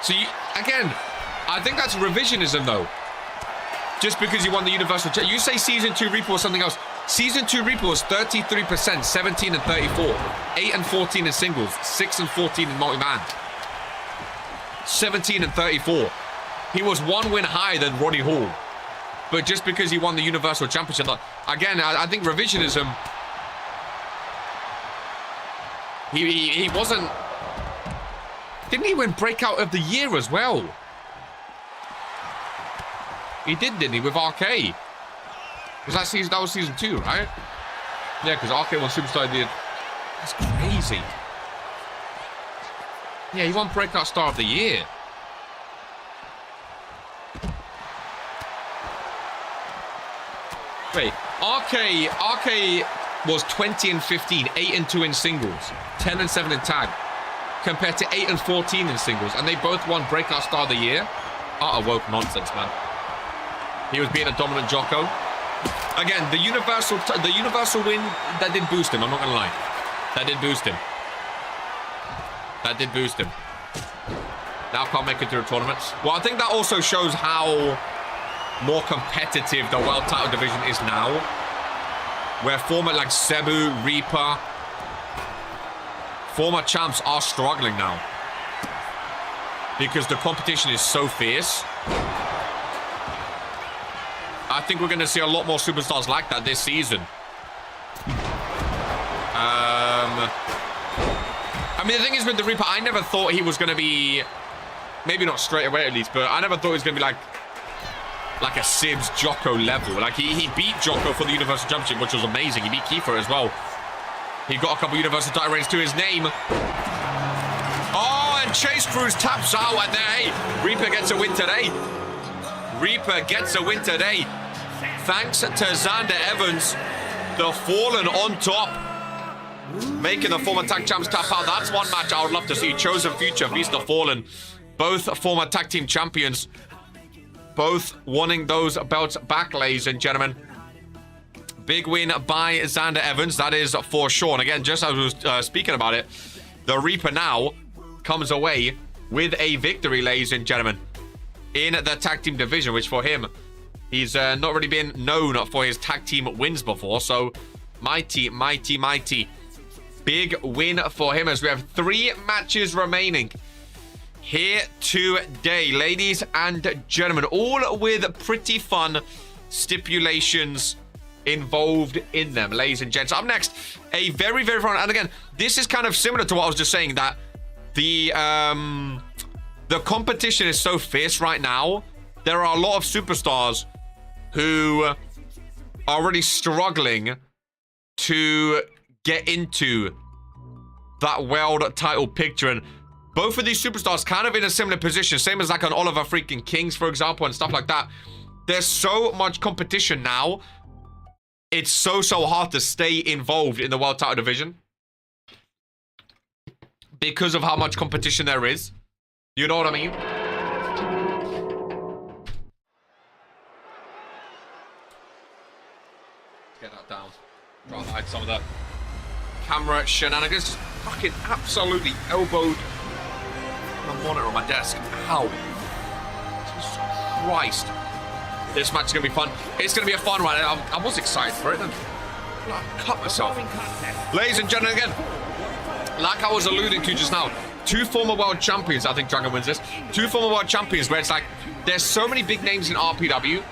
Speaker 3: So, again, I think that's revisionism, though. Just because you won the Universal Championship. You say Season 2 Reaper was something else. Season 2 Reaper was 33%, 17 and 34. 8 and 14 in singles. 6 and 14 in multi-man. 17 and 34. He was 1 win higher than Roddy Hall. But just because he won the Universal Championship, again, I think revisionism. He wasn't. Didn't he win Breakout of the Year as well? He did, didn't he, with RK? Was that season? That was Season 2, right? Yeah, because RK won Superstar of the Year. That's crazy. Yeah, he won Breakout Star of the Year. Wait, RK was 20 and 15, 8 and 2 in singles, 10 and 7 in tag, compared to 8 and 14 in singles, and they both won Breakout Star of the Year. Utter woke nonsense, man. He was being a dominant Jocko. Again, the universal win, that did boost him. I'm not gonna lie. That did boost him. That did boost him. Now can't make it through tournaments. Well, I think that also shows how more competitive the world title division is now. Where former like Cebu, Reaper, former champs are struggling now. Because the competition is so fierce. I think we're going to see a lot more superstars like that this season. I mean, the thing is with the Reaper, I never thought he was going to be... Maybe not straight away at least, but I never thought he was going to be like a Sibs Jocko level. Like, he beat Jocko for the Universal Championship, which was amazing. He beat Kiefer as well. He got a couple Universal title reigns to his name. Oh, and Chase Cruz taps out, and then, hey, Reaper gets a win today. Reaper gets a win today. Thanks to Xander Evans, the Fallen on top. Making the former tag champs tap out. That's one match I would love to see. Chosen Future vs the Fallen. Both former tag team champions. Both wanting those belts back, ladies and gentlemen. Big win by Xander Evans. That is for sure. And again, just as I was speaking about it, the Reaper now comes away with a victory, ladies and gentlemen, in the tag team division, which for him, he's not really been known for his tag team wins before. So mighty, mighty, mighty. Big win for him as we have 3 matches remaining here today, ladies and gentlemen. All with pretty fun stipulations involved in them, ladies and gents. Up next, a very, very fun, and again, this is kind of similar to what I was just saying, that the competition is so fierce right now. There are a lot of superstars who are really struggling to get into that world title picture, and both of these superstars kind of in a similar position, same as like an Oliver freaking Kings, for example, and stuff like that. There's so much competition now. It's so hard to stay involved in the world title division because of how much competition there is. You know what I mean? Get that down. Try to hide some of that camera shenanigans. Just fucking absolutely elbowed the monitor on my desk. Ow. Jesus Christ. This match is going to be fun. It's going to be a fun one. I was excited for it. I cut myself. Ladies and gentlemen, again, like I was alluding to just now, 2 former world champions. I think Dragon wins this. 2 former world champions where it's like, there's so many big names in RPW,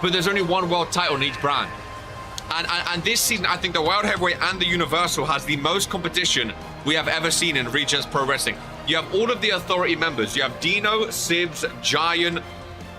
Speaker 3: but there's only 1 world title in each brand. And this season, I think the World Heavyweight and the Universal has the most competition we have ever seen in Regents Pro Wrestling. You have all of the Authority members. You have Dino, Sibs, Giant,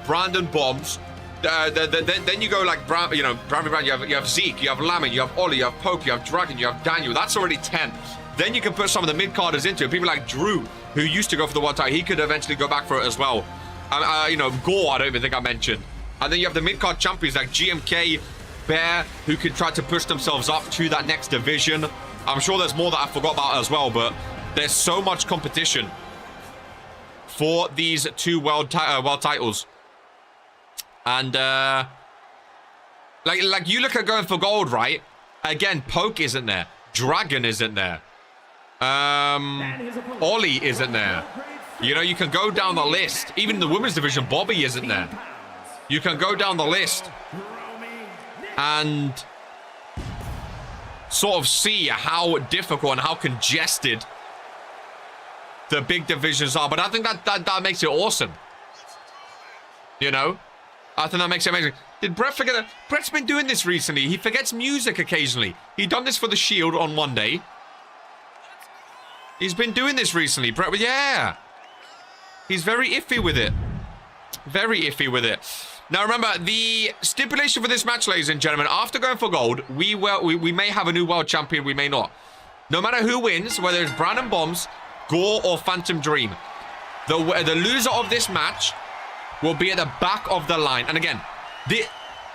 Speaker 3: Brandon Bombs. Then you go like, Brand, you have Zeke, you have Lamin, you have Ollie, you have Poke, you have Dragon, you have Daniel. That's already 10. Then you can put some of the mid-carders into it. People like Drew, who used to go for the world title. He could eventually go back for it as well. Gore, I don't even think I mentioned. And then you have the mid-card champions like GMK, Bear, who could try to push themselves up to that next division. I'm sure there's more that I forgot about as well, but there's so much competition for these 2 world titles. And like you look at going for gold, right? Again, Poke isn't there. Dragon isn't there. Ollie isn't there. You know, you can go down the list. Even in the women's division, Bobby isn't there. You can go down the list and sort of see how difficult and how congested the big divisions are. But I think that makes it awesome. You know? I think that makes it amazing. Did Brett forget that? Brett's been doing this recently. He forgets music occasionally. He done this for the Shield on one day. He's been doing this recently, Brett. Yeah. He's very iffy with it. Very iffy with it. Now remember, the stipulation for this match, ladies and gentlemen, after going for gold, we may have a new world champion, we may not. No matter who wins, whether it's Brandon Bombs, Gore, or Phantom Dream, the loser of this match will be at the back of the line. And again, the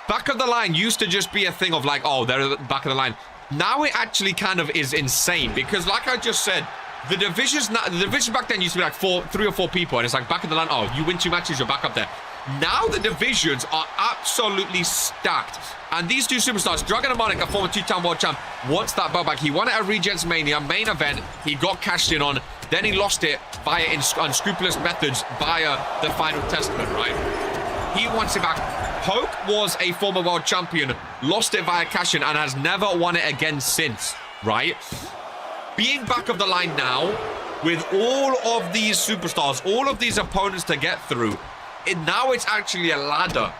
Speaker 3: back of the line used to just be a thing of like, oh, they're at the back of the line. Now it actually kind of is insane because, like I just said, the division back then used to be like 3 or 4 people, and it's like back of the line. Oh, you win 2 matches, you're back up there. Now the divisions are absolutely stacked. And these two superstars, Dragon and Harmonic, a former two-time world champ, wants that belt back. He won it at Regents Mania, main event. He got cashed in on. Then he lost it via unscrupulous methods via the Final Testament, right? He wants it back. Poke was a former world champion, lost it via cash-in, and has never won it again since, right? Being back of the line now, with all of these superstars, all of these opponents to get through, now it's actually a ladder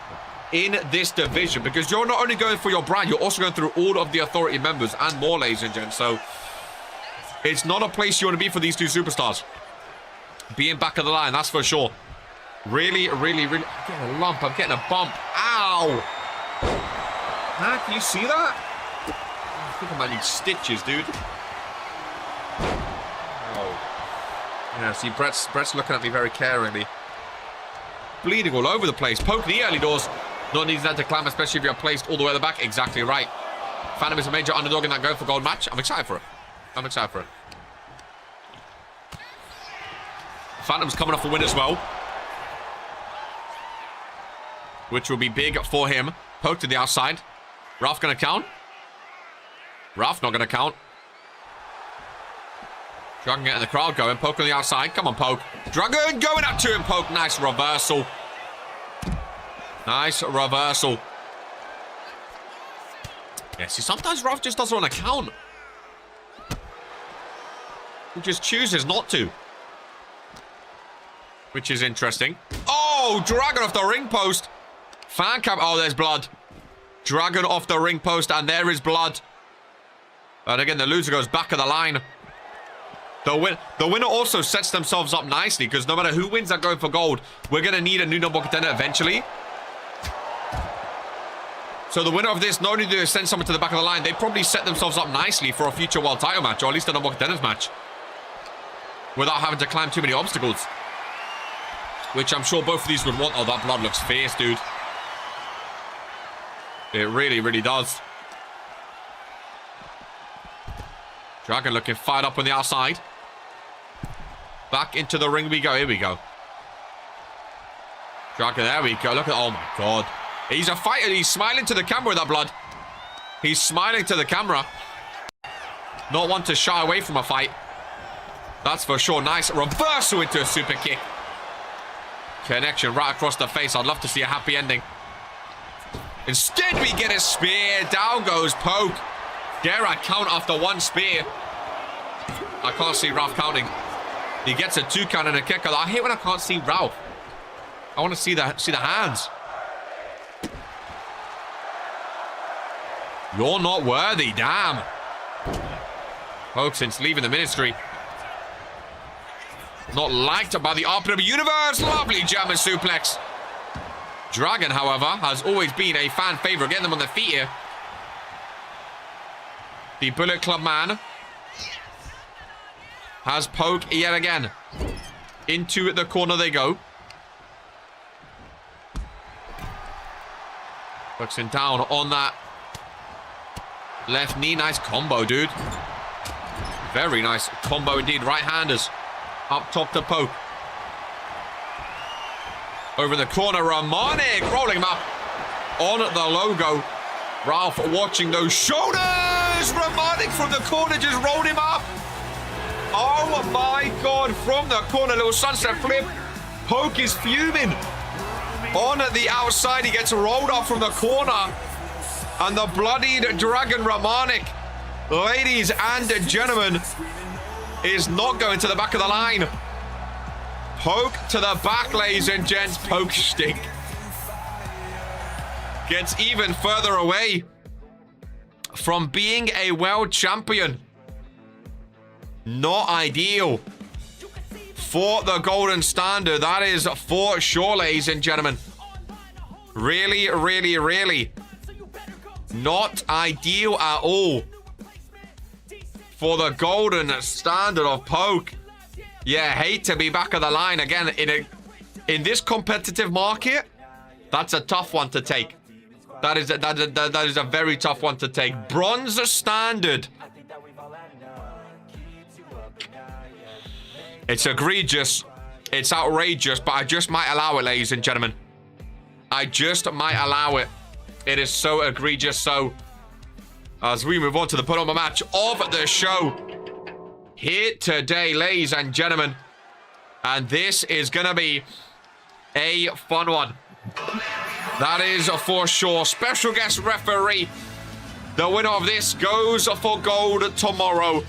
Speaker 3: in this division, because you're not only going for your brand, you're also going through all of the authority members and more, ladies and gents. So it's not a place you want to be for these two superstars. Being back of the line, that's for sure. Really, really, really. I'm getting a lump. I'm getting a bump. Ow! Huh? Can you see that? I think I might need stitches, dude. Oh. Yeah, see, Brett's looking at me very caringly. Bleeding all over the place. Poke the early doors. Not needing that to climb, especially if you're placed all the way at the back. Exactly right. Phantom is a major underdog in that go for gold match. I'm excited for it. I'm excited for it. Phantom's coming off a win as well, which will be big for him. Poke to the outside. Ralph gonna count. Ralph not gonna count. Dragon getting the crowd going. Poke on the outside. Come on, Poke. Dragon going up to him. Poke. Nice reversal. Nice reversal. Yeah, see, sometimes Ralph just doesn't want to count. He just chooses not to. Which is interesting. Oh, Dragon off the ring post. Fan cam. Oh, there's blood. Dragon off the ring post, and there is blood. And again, the loser goes back of the line. The winner also sets themselves up nicely, because no matter who wins that going for gold, we're going to need a new number one contender eventually. So the winner of this, not only do they send someone to the back of the line, they probably set themselves up nicely for a future world title match, or at least a number one contenders match, without having to climb too many obstacles. Which I'm sure both of these would want. Oh, that blood looks fierce, dude. It really, really does. Dragon looking fired up on the outside. Back into the ring we go. Here we go. Dragon, there we go. Look at, oh my God. He's a fighter. He's smiling to the camera with that blood. He's smiling to the camera. Not one to shy away from a fight. That's for sure. Nice reversal into a super kick. Connection right across the face. I'd love to see a happy ending. Instead, we get a spear. Down goes Poke. Dare I count after one spear? I can't see Ralph counting. He gets a 2 count and a kick. I hate when I can't see Ralph. I want to see the hands. You're not worthy, damn. Poke, since leaving the ministry, not liked by the RPW universe. Lovely German suplex. Dragon, however, has always been a fan favorite. Getting them on their feet here. The Bullet Club man has Poke yet again. Into the corner they go. Focusing down on that left knee. Nice combo, dude. Very nice combo indeed. Right-handers up top to Poke. Over in the corner, Harmonic rolling him up on the logo. Ralph watching those shoulders. Harmonic from the corner just rolled him up. Oh my God, from the corner, little sunset flip. Poke is fuming. On the outside, he gets rolled up from the corner. And the bloodied Dragon Harmonic, ladies and gentlemen, is not going to the back of the line. Poke to the back, ladies and gents. Poke stick gets even further away from being a world champion. Not ideal for the golden standard. That is for sure, ladies and gentlemen. Really, really, really not ideal at all for the golden standard of Poke. Yeah, hate to be back of the line again in this competitive market. That's a tough one to take. That is a very tough one to take. Bronze standard. It's egregious. It's outrageous, but I just might allow it, ladies and gentlemen. I just might allow it. It is so egregious. So, as we move on to the put-on match of the show here today, ladies and gentlemen. And this is going to be a fun one. That is for sure. Special guest referee. The winner of this goes for gold tomorrow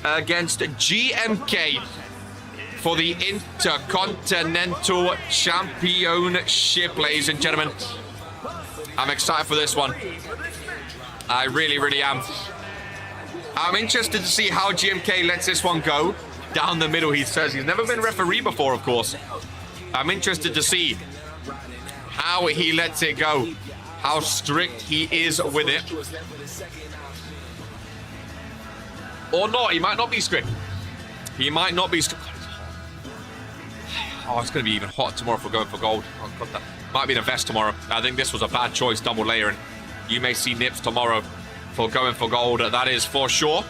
Speaker 3: against GMK for the Intercontinental Championship, ladies and gentlemen. I'm excited for this one. I really, really am. I'm interested to see how GMK lets this one go. Down the middle, he says. He's never been referee before, of course. I'm interested to see how he lets it go. How strict he is with it. Or not. He might not be strict. He might not be strict. Oh, it's going to be even hotter tomorrow if we're going for gold. Oh, God, that might be the vest tomorrow. I think this was a bad choice, double layering. You may see nips tomorrow for going for gold. That is for sure.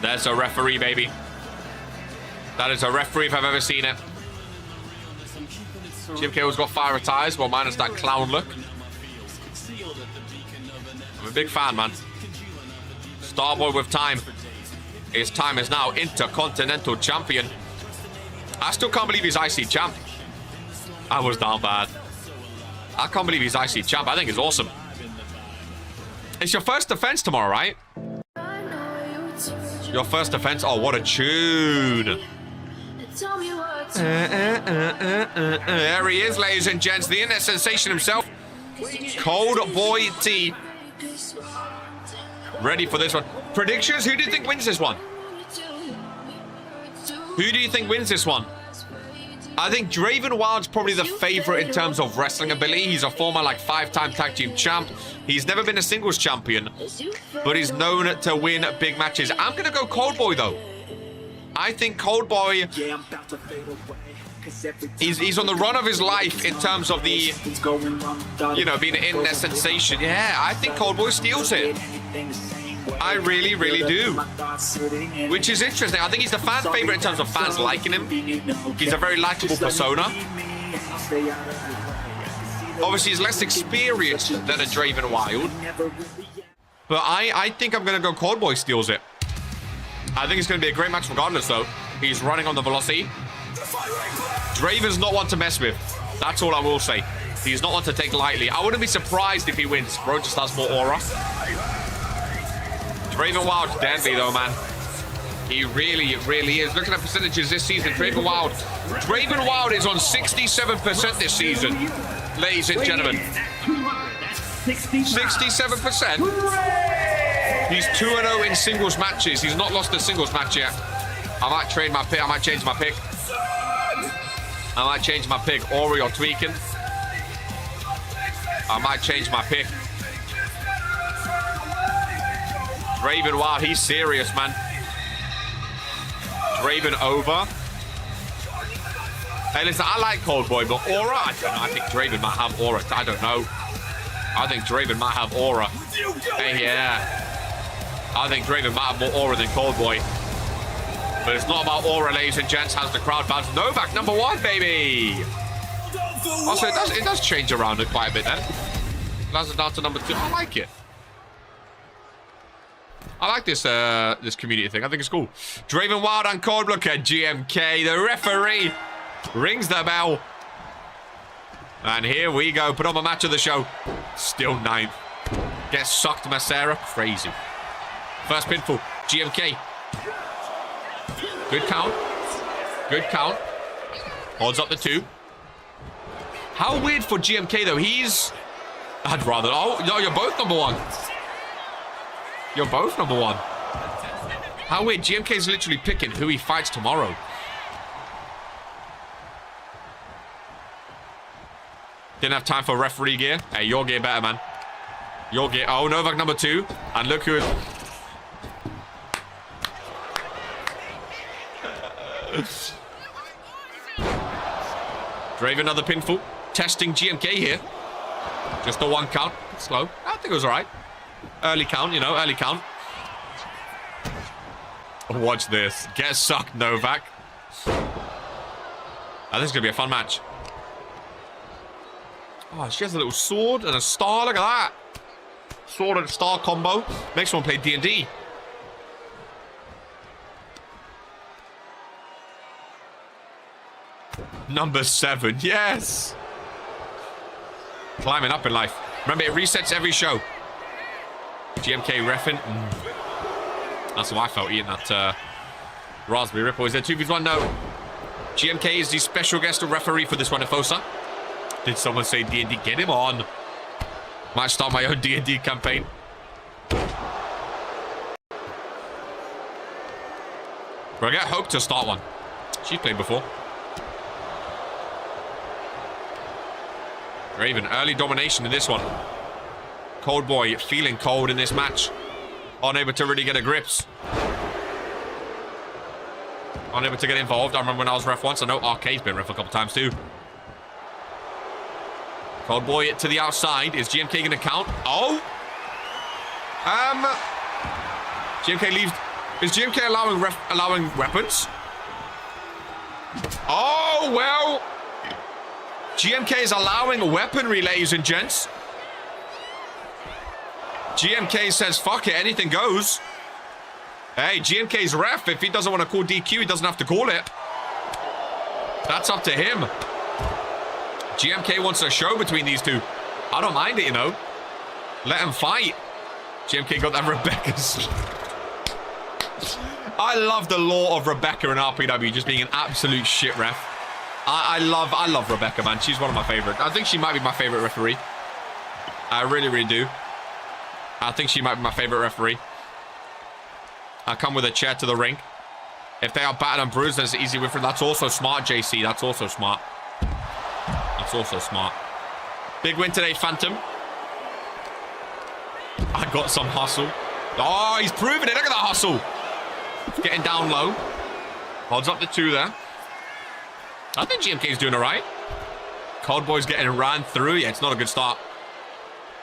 Speaker 3: There's a referee, baby. That is a referee if I've ever seen it. GMK has got fire attires, well, minus that clown look. I'm a big fan, man. Starboy with time. His time is now Intercontinental Champion. I still can't believe he's IC champ. I was down bad. I can't believe he's IC champ. I think it's awesome. It's your first defense tomorrow, right? Your first defense. Oh, what a tune. There he is, ladies and gents. The internet sensation himself. Cold Boy T. Ready for this one. Predictions? Who do you think wins this one? Who do you think wins this one? I think Draven Wild's probably the favorite in terms of wrestling ability. He's a former, like, 5-time tag team champ. He's never been a singles champion, but he's known to win big matches. I'm going to go Cold Boy, though. I think Cold Boy, he's on the run of his life in terms of the, you know, being an internet sensation. Yeah, I think Cold Boy steals it. I really, really do. Which is interesting. I think he's the fan favorite in terms of fans liking him. He's a very likable persona. Obviously, he's less experienced than a Draven Wild. But I think I'm going to go Cold Boy steals it. I think it's going to be a great match regardless, though. He's running on the velocity. Draven's not one to mess with. That's all I will say. He's not one to take lightly. I wouldn't be surprised if he wins. Bro just has more aura. Draven Wild's deadly, though, man. He really, really is. Looking at percentages this season, Draven Wild is on 67% this season, ladies and gentlemen. 67%. He's 2-0 in singles matches. He's not lost a singles match yet. I might trade my pick. I might change my pick. Ori or tweaking. I might change my pick. Draven Wild, he's serious, man. Draven over. Hey, listen, I like Cold Boy, but aura? I don't know. I think Draven might have aura. I don't know. I think Draven might have aura. Hey, yeah. I think Draven might have more aura than Cold Boy. But it's not about aura, ladies and gents. Has the crowd bounce? Novak, #1, baby. Also, it does change around it quite a bit then. Lands it down to #2. I like it. I like this this community thing. I think it's cool. Draven Wild and Cold. Look at GMK. The referee rings the bell. And here we go. Put on the match of the show. Still 9th. Gets sucked, Masera. Crazy. First pinfall. GMK. Good count. Good count. Holds up the 2. How weird for GMK, though. I'd rather... Oh, no, you're both #1. You're both #1. How weird. GMK's literally picking who he fights tomorrow. Didn't have time for referee gear. Hey, your gear better, man. Your gear. Oh, Novak #2. And look who... Draven, another pinfall. Testing GMK here. Just a 1 count. Slow. I think it was all right. Early count, you know, early count. Watch this. Get sucked, Novak. This is going to be a fun match. Oh, she has a little sword and a star. Look at that. Sword and star combo. Makes one play D&D. Number 7. Yes. Climbing up in life. Remember, it resets every show. GMK reffing. That's how I felt eating that raspberry ripple. Is there 2v1? No. GMK is the special guest referee for this one, Efosa. Did someone say D&D? Get him on. Might start my own D&D campaign. Bro, get Hope to start one. She's played before. Raven, early domination in this one. Cold Boy feeling cold in this match. Unable to really get a grips. Unable to get involved. I remember when I was ref once. I know Arcade's been ref a couple times too. Cold Boy to the outside. Is GMK going to count? Oh! GMK leaves. Is GMK allowing weapons? Oh, well. GMK is allowing weaponry, ladies and gents. GMK says, fuck it, anything goes. Hey, GMK's ref. If he doesn't want to call DQ, he doesn't have to call it. That's up to him. GMK wants a show between these two. I don't mind it, you know. Let him fight. GMK got that Rebecca's. I love the lore of Rebecca and RPW just being an absolute shit ref. I love Rebecca, man. She's one of my favorite. I think she might be my favorite referee. I really, really do. I think she might be my favorite referee. I come with a chair to the ring. If they are battered and bruised, then it's an easy win for them. That's also smart, JC. That's also smart. That's also smart. Big win today, Phantom. I got some hustle. Oh, he's proving it. Look at that hustle. Getting down low. Holds up the 2 there. I think GMK's doing all right. Cold Boy's getting ran through. Yeah, it's not a good start.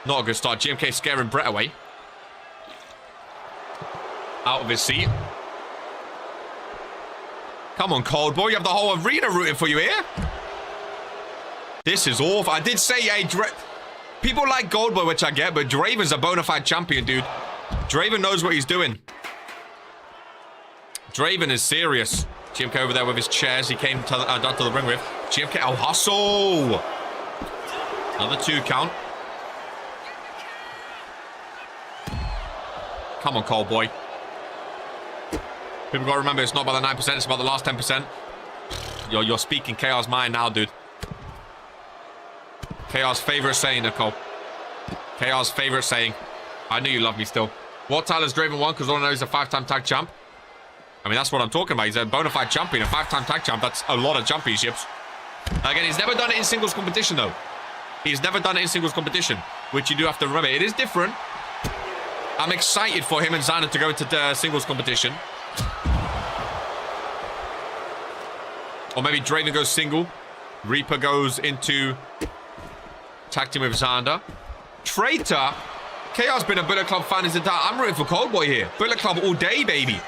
Speaker 3: Not a good start. GMK scaring Brett away. Out of his seat. Come on, Cold Boy. You have the whole arena rooting for you here. This is awful. I did say, hey, people like Gold Boy, which I get, but Draven's a bona fide champion, dude. Draven knows what he's doing. Draven is serious. GMK over there with his chairs. He came to down to the ring with. GMK, oh, hustle. Another 2 count. Come on, Cold Boy. People got to remember, it's not about the 9%, it's about the last 10%. You're speaking Chaos mind now, dude. Chaos' favorite saying, Nicole. Chaos' favorite saying. I knew you love me still. What title has Draven won? Because all I know he's a 5-time tag champ. I mean, that's what I'm talking about. He's a bona fide champion, a 5-time tag champ. That's a lot of championships. Again, he's never done it in singles competition, though. He's never done it in singles competition, which you do have to remember. It is different. I'm excited for him and Xander to go into the singles competition. Or maybe Draven goes single. Reaper goes into tag team with Xander. Traitor. Chaos been a Bullet Club fan his entire. I'm rooting for Cold Boy here. Bullet Club all day, baby.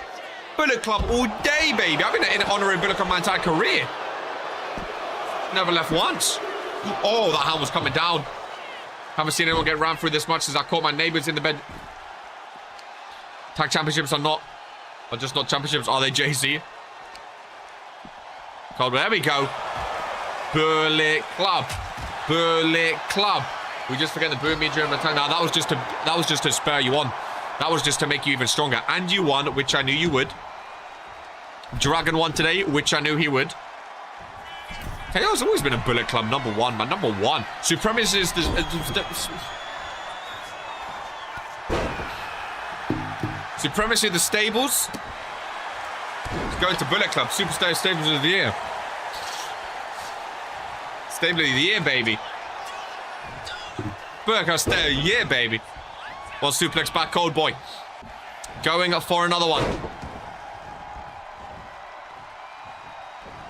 Speaker 3: Bullet Club all day, baby. I've been in honoring Bullet Club my entire career. Never left once. Oh, that hand was coming down. Haven't seen anyone get ran through this much since I caught my neighbors in the bed. Tag championships are just not championships, are they, JC? Cold Boy, there we go. Bullet Club. Bullet Club. We just forget the boom me during the time. Now that was just to spur you on. That was just to make you even stronger. And you won, which I knew you would. Dragon won today, which I knew he would. KO's always been a Bullet Club number 1, man. Number 1. Supremacy is Supremacy of the stables. It's going to Bullet Club. Superstar Stables of the Year. Stable of the Year, baby. Bullet Club Stable of the Year, baby. One suplex back, Cold Boy. Going up for another one.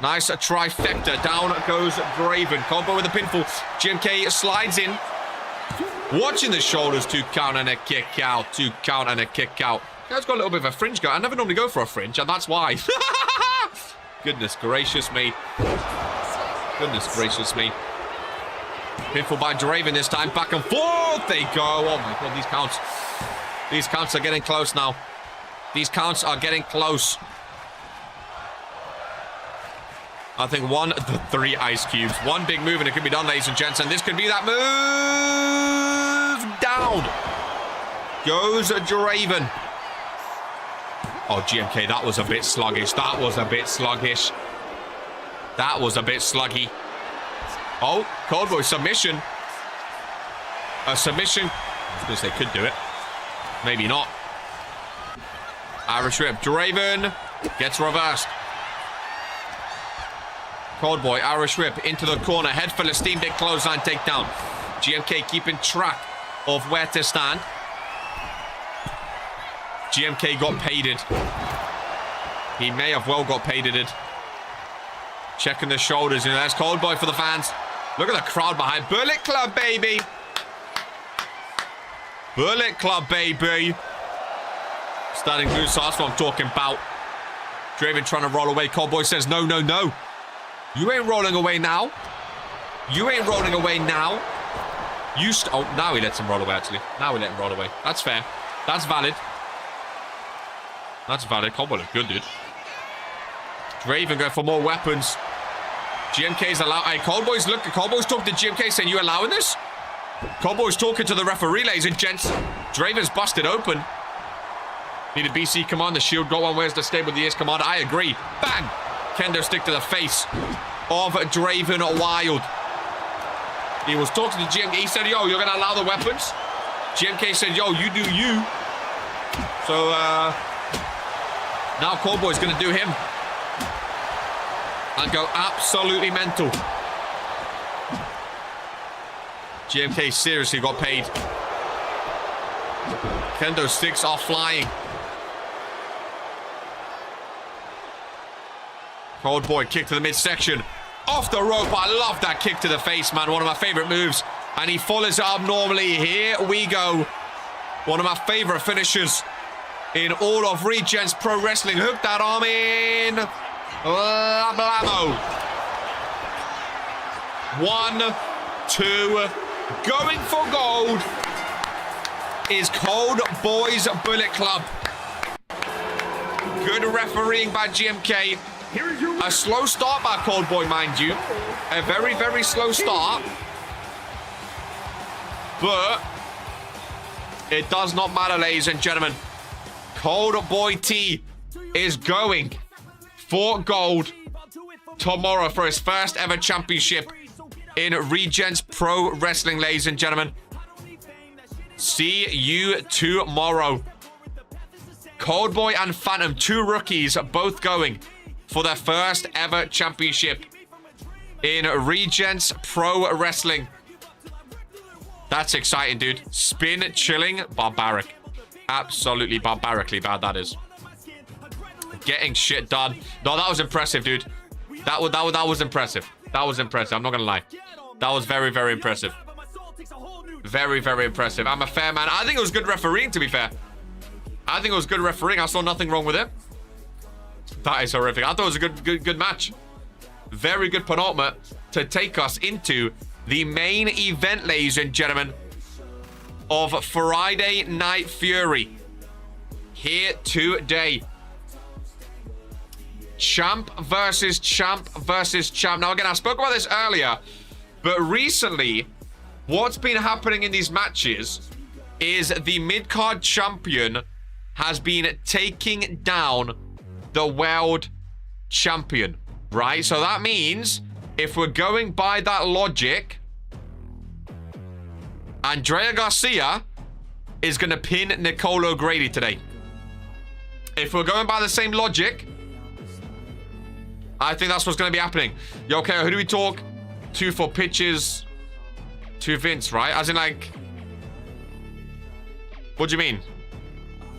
Speaker 3: Nice trifecta. Down goes Draven. Cold Boy with a pinfall. GMK slides in. Watching the shoulders. 2 count and a kick out. 2 count and a kick out. Guy's got a little bit of a fringe go. I never normally go for a fringe, and that's why. Goodness gracious me. Goodness gracious me. Pinfall by Draven this time. Back and forth they go. Oh my god, these counts. These counts are getting close now. These counts are getting close. I think 1, 3 ice cubes. One big move and it could be done, ladies and gents. And this could be that move. Down goes Draven. Oh, GMK, that was a bit sluggish. That was a bit sluggish. That was a bit sluggy. Oh, Coldboy submission. A submission. I was going to say could do it. Maybe not. Irish Whip. Draven gets reversed. Coldboy, Irish Whip into the corner. Head for the steam big clothesline takedown. GMK keeping track of where to stand. GMK got paided. He may have well got paided. Checking the shoulders. You know, there's Coldboy for the fans. Look at the crowd behind. Bullet Club, baby. Bullet Club, baby. Starting loose, so that's what I'm talking about. Draven trying to roll away. Coldboy says, no, no, no. You ain't rolling away now. You ain't rolling away now. Oh, now he lets him roll away, actually. Now we let him roll away. That's fair. That's valid. That's valid. Coldboy look good, dude. Draven going for more weapons. GMK's allowed. Hey, Coldboy's talking to GMK saying, you allowing this? Coldboy's talking to the referee, ladies and gents. Draven's busted open. Need a BC command. The shield got one. Where's the stable with the ace command? I agree. Bang! Kendo stick to the face of Draven Wild. He was talking to GMK. He said, yo, you're going to allow the weapons? GMK said, yo, you do you. So, now Coldboy's going to do him. And go absolutely mental. GMK seriously got paid. Kendo sticks are flying. Coldboy kick to the midsection. Off the rope. I love that kick to the face, man. One of my favorite moves. And he follows it up normally. Here we go. One of my favorite finishers in all of Regents Pro Wrestling. Hook that arm in. Blamo. 1, 2. Going for gold is Coldboy's Bullet Club. Good refereeing by GMK. A slow start by Coldboy, mind you. A very, very slow start. But it does not matter, ladies and gentlemen. Coldboy T is going for gold tomorrow for his first ever championship in Regents Pro Wrestling, ladies and gentlemen. See you tomorrow. Coldboy and Phantom, 2 rookies, both going for their first ever championship in Regents Pro Wrestling. That's exciting, dude. Spin chilling, barbaric. Absolutely barbarically bad, that is. Getting shit done. No, that was impressive, dude. That was impressive. That was impressive. I'm not gonna lie. That was very, very impressive. Very, very impressive. I'm a fair man. I think it was good refereeing, to be fair. I think it was good refereeing. I saw nothing wrong with it. That is horrific. I thought it was a good match. Very good penultimate to take us into the main event, ladies and gentlemen, of Friday Night Fury. Here today. Champ versus champ versus champ. Now, again, I spoke about this earlier, but recently, what's been happening in these matches is the mid-card champion has been taking down the world champion, right? So that means if we're going by that logic, Andrea Garcia is going to pin Nicole O'Grady today. If we're going by the same logic, I think that's what's going to be happening. Yo, okay, who do we talk to for pitches to Vince, right? As in, like, what do you mean?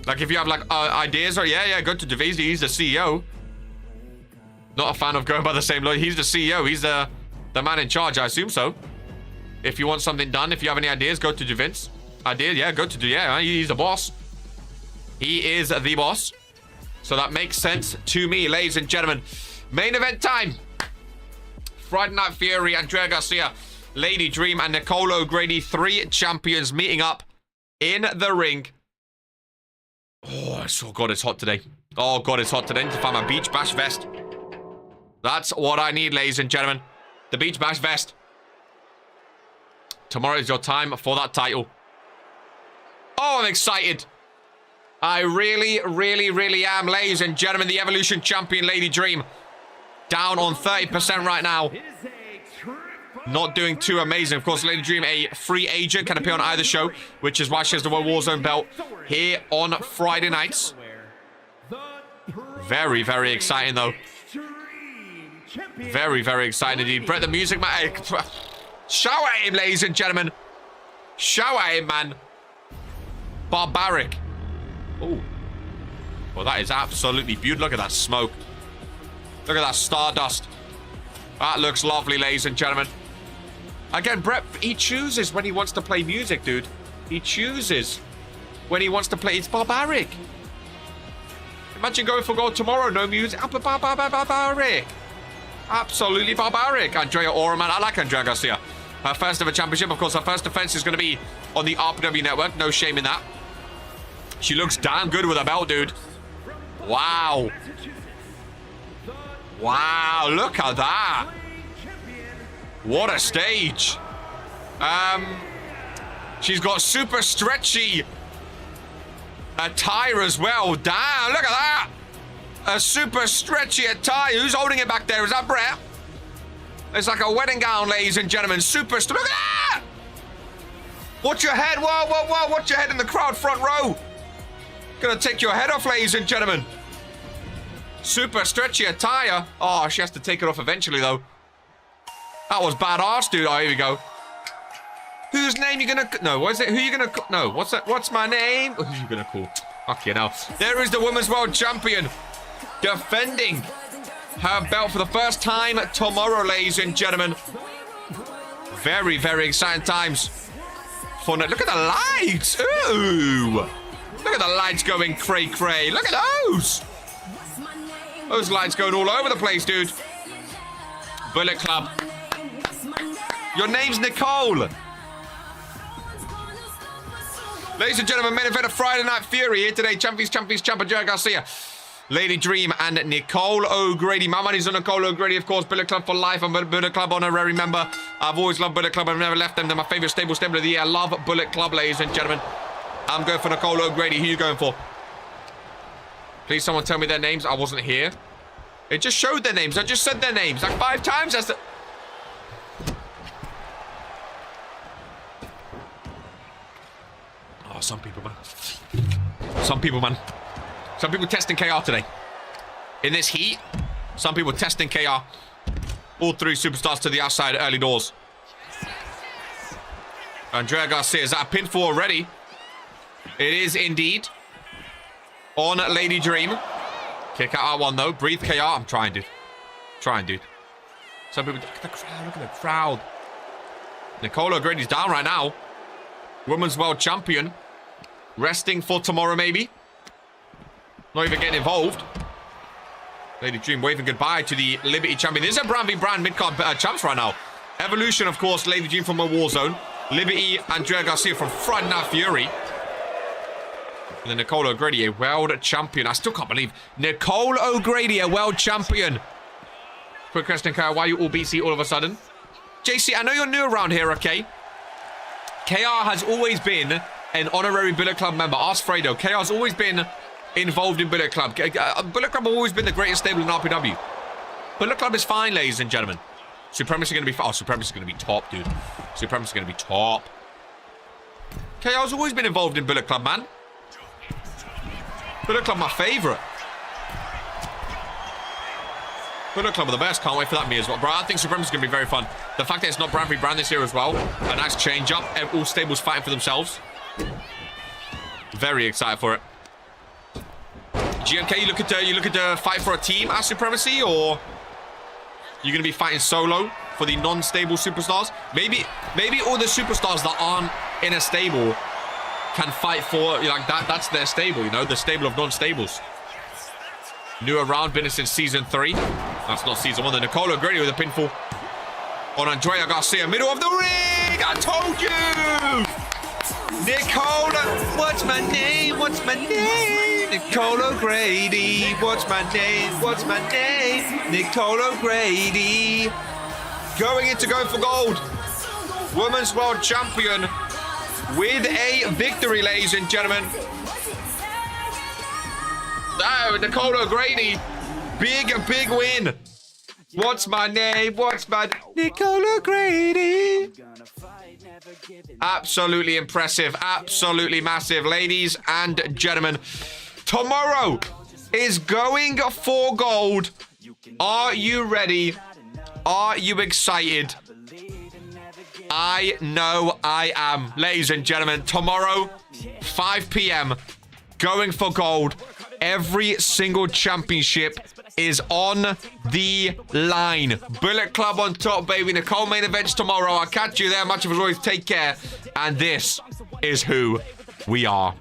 Speaker 3: Like, if you have, like, ideas, or yeah, go to DeVries. He's the CEO. Not a fan of going by the same logic. He's the CEO. He's the man in charge. I assume so. If you want something done, if you have any ideas, go to DeVince. Ideas, yeah, go to he's the boss. He is the boss. So that makes sense to me, ladies and gentlemen. Main event time. Friday Night Fury, Andrea Garcia Lady Dream and Nicole O'Grady, 3 champions meeting up in the ring. Oh God, it's hot today. Oh God, it's hot today. I need to find my beach bash vest. That's what I need, ladies and gentlemen. The beach bash vest. Tomorrow is your time for that title. Oh, I'm excited. I really, really, really am, ladies and gentlemen. The Evolution champion, Lady Dream. Down on 30% right now. Not doing too amazing. Of course, Lady Dream, a free agent, can appear on either show, which is why she has the World Warzone belt here on Friday nights. Very, very exciting, though. Very, very exciting indeed. Brett, the music, man. Shout at him, ladies and gentlemen. Shout at him, man. Barbaric. Oh. Well, that is absolutely beautiful. Look at that smoke. Look at that stardust. That looks lovely, ladies and gentlemen. Again, Brett, he chooses when he wants to play music, dude. He chooses when he wants to play. It's barbaric. Imagine going for gold tomorrow, no music. Barbaric. Absolutely barbaric. Andrea Ora, man. I like Andrea Garcia. Her first ever championship. Of course, her first defense is going to be on the RPW network. No shame in that. She looks damn good with a belt, dude. Wow. Wow, look at that. What a stage. She's got super stretchy attire as well. Damn, look at that. A super stretchy attire. Who's holding it back there? Is that Brett? It's like a wedding gown, ladies and gentlemen. Look at that. Watch your head. Whoa, whoa, whoa. Watch your head in the crowd front row. Gonna take your head off, ladies and gentlemen. Super stretchy attire. Oh, she has to take it off eventually, though. That was badass, dude. Oh, here we go. Whose name you gonna... No, what is it? Who you gonna... No, what's that? What's my name? Who you gonna call? Okay, now. There is the Women's World Champion. Defending her belt for the first time tomorrow, ladies and gentlemen. Very, very exciting times. Fun. Look at the lights. Ooh. Look at the lights going cray-cray. Look at those. Those lights going all over the place, dude. Bullet Club. Your name's Nicole. Ladies and gentlemen, main event of Friday Night Fury here today. Champions, champion Jerry Garcia. Lady Dream and Nicole O'Grady. My money's on Nicole O'Grady, of course. Bullet Club for life. I'm a Bullet Club honorary member. I've always loved Bullet Club. I've never left them. They're my favorite stable of the year. I love Bullet Club, ladies and gentlemen. I'm going for Nicole O'Grady. Who are you going for? Please, someone tell me their names. I wasn't here. It just showed their names. I just said their names like 5 times. That's the... Oh, some people, man. Some people, man. Some people testing KR today. In this heat, some people testing KR. All 3 superstars to the outside, early doors. Andrea Garcia, is that a pinfall already? It is indeed. On Lady Dream. Kick out R1 though. Breathe KR. I'm trying, dude. Trying, dude. Some people... Look at the crowd. Look at the crowd. Nicole O'Grady's down right now. Women's World Champion. Resting for tomorrow, maybe. Not even getting involved. Lady Dream waving goodbye to the Liberty Champion. This is a brand v brand mid-card champs right now. Evolution, of course. Lady Dream from a Warzone. Liberty, Andrea Garcia from Friday Night Fury. And then Nicole O'Grady, a world champion. I still can't believe Nicole O'Grady, a world champion. Quick question, Kyle. Why are you all BC all of a sudden? JC, I know you're new around here, okay? KR has always been an honorary Bullet Club member. Ask Fredo. KR has always been involved in Bullet Club. Bullet Club have always been the greatest stable in RPW. Bullet Club is fine, ladies and gentlemen. Supremacy going to be... Oh, Supremacy going to be top, dude. Supremacy going to be top. KR's always been involved in Bullet Club, man. Bullet Club, my favourite. Bullet Club are the best. Can't wait for that me as well. Bro, I think Supremacy is going to be very fun. The fact that it's not brand v brand this year as well. A nice change up. All stables fighting for themselves. Very excited for it. GMK, you looking to fight for a team at Supremacy, or you're going to be fighting solo for the non-stable superstars? Maybe all the superstars that aren't in a stable can fight for, like, that's their stable, you know, the stable of non-stables. New around, been since season 3. That's not season 1. The Nicole O'Grady with a pinfall. on Andrea Garcia, middle of the ring. I told you. Nicole, what's my name? What's my name? Nicole O'Grady. What's my name? What's my name? Nicole O'Grady. Going for gold. Women's World Champion with a victory, ladies and gentlemen. Oh, Nicole O'Grady. Big win. What's my name? What's my... Nicole O'Grady. Absolutely impressive. Absolutely massive. Ladies and gentlemen, tomorrow is going for gold. Are you ready? Are you excited? I know I am. Ladies and gentlemen, tomorrow, 5 p.m., going for gold. Every single championship is on the line. Bullet Club on top, baby. Nicole main events tomorrow. I'll catch you there. Much of as always, take care. And this is who we are.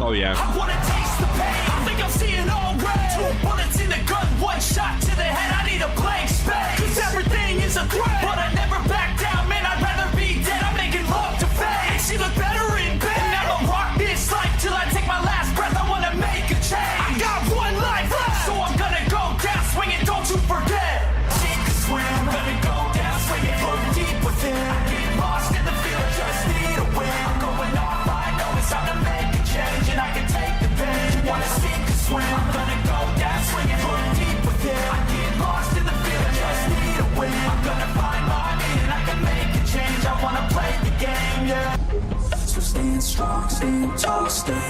Speaker 3: Oh, yeah.
Speaker 2: I wanna taste the pain. I think I'm seeing all red. 2 bullets in the gun, 1 shot to the head. I need a blank space. 'Cause everything is a threat. But I never back down, man. I'd rather be dead. I'm making love to fate. And she look better in bed. And I'ma rock this life till I take my last breath. I wanna make a change. I got 1 life left. So I'm gonna go down swinging. Don't you forget. Sink or swim. I'm gonna go down swinging. Float deep within. I get lost in the field. Just need a win. I'm going off. I know it's time to make a change. And I can take the pain. Wanna sink or swim. I'm gonna go down swinging. Float deep within. I get lost in the field. Just need a win. I'm gonna find my meaning. I can make a change. I wanna play the game, yeah. So stand strong, stand tall, stand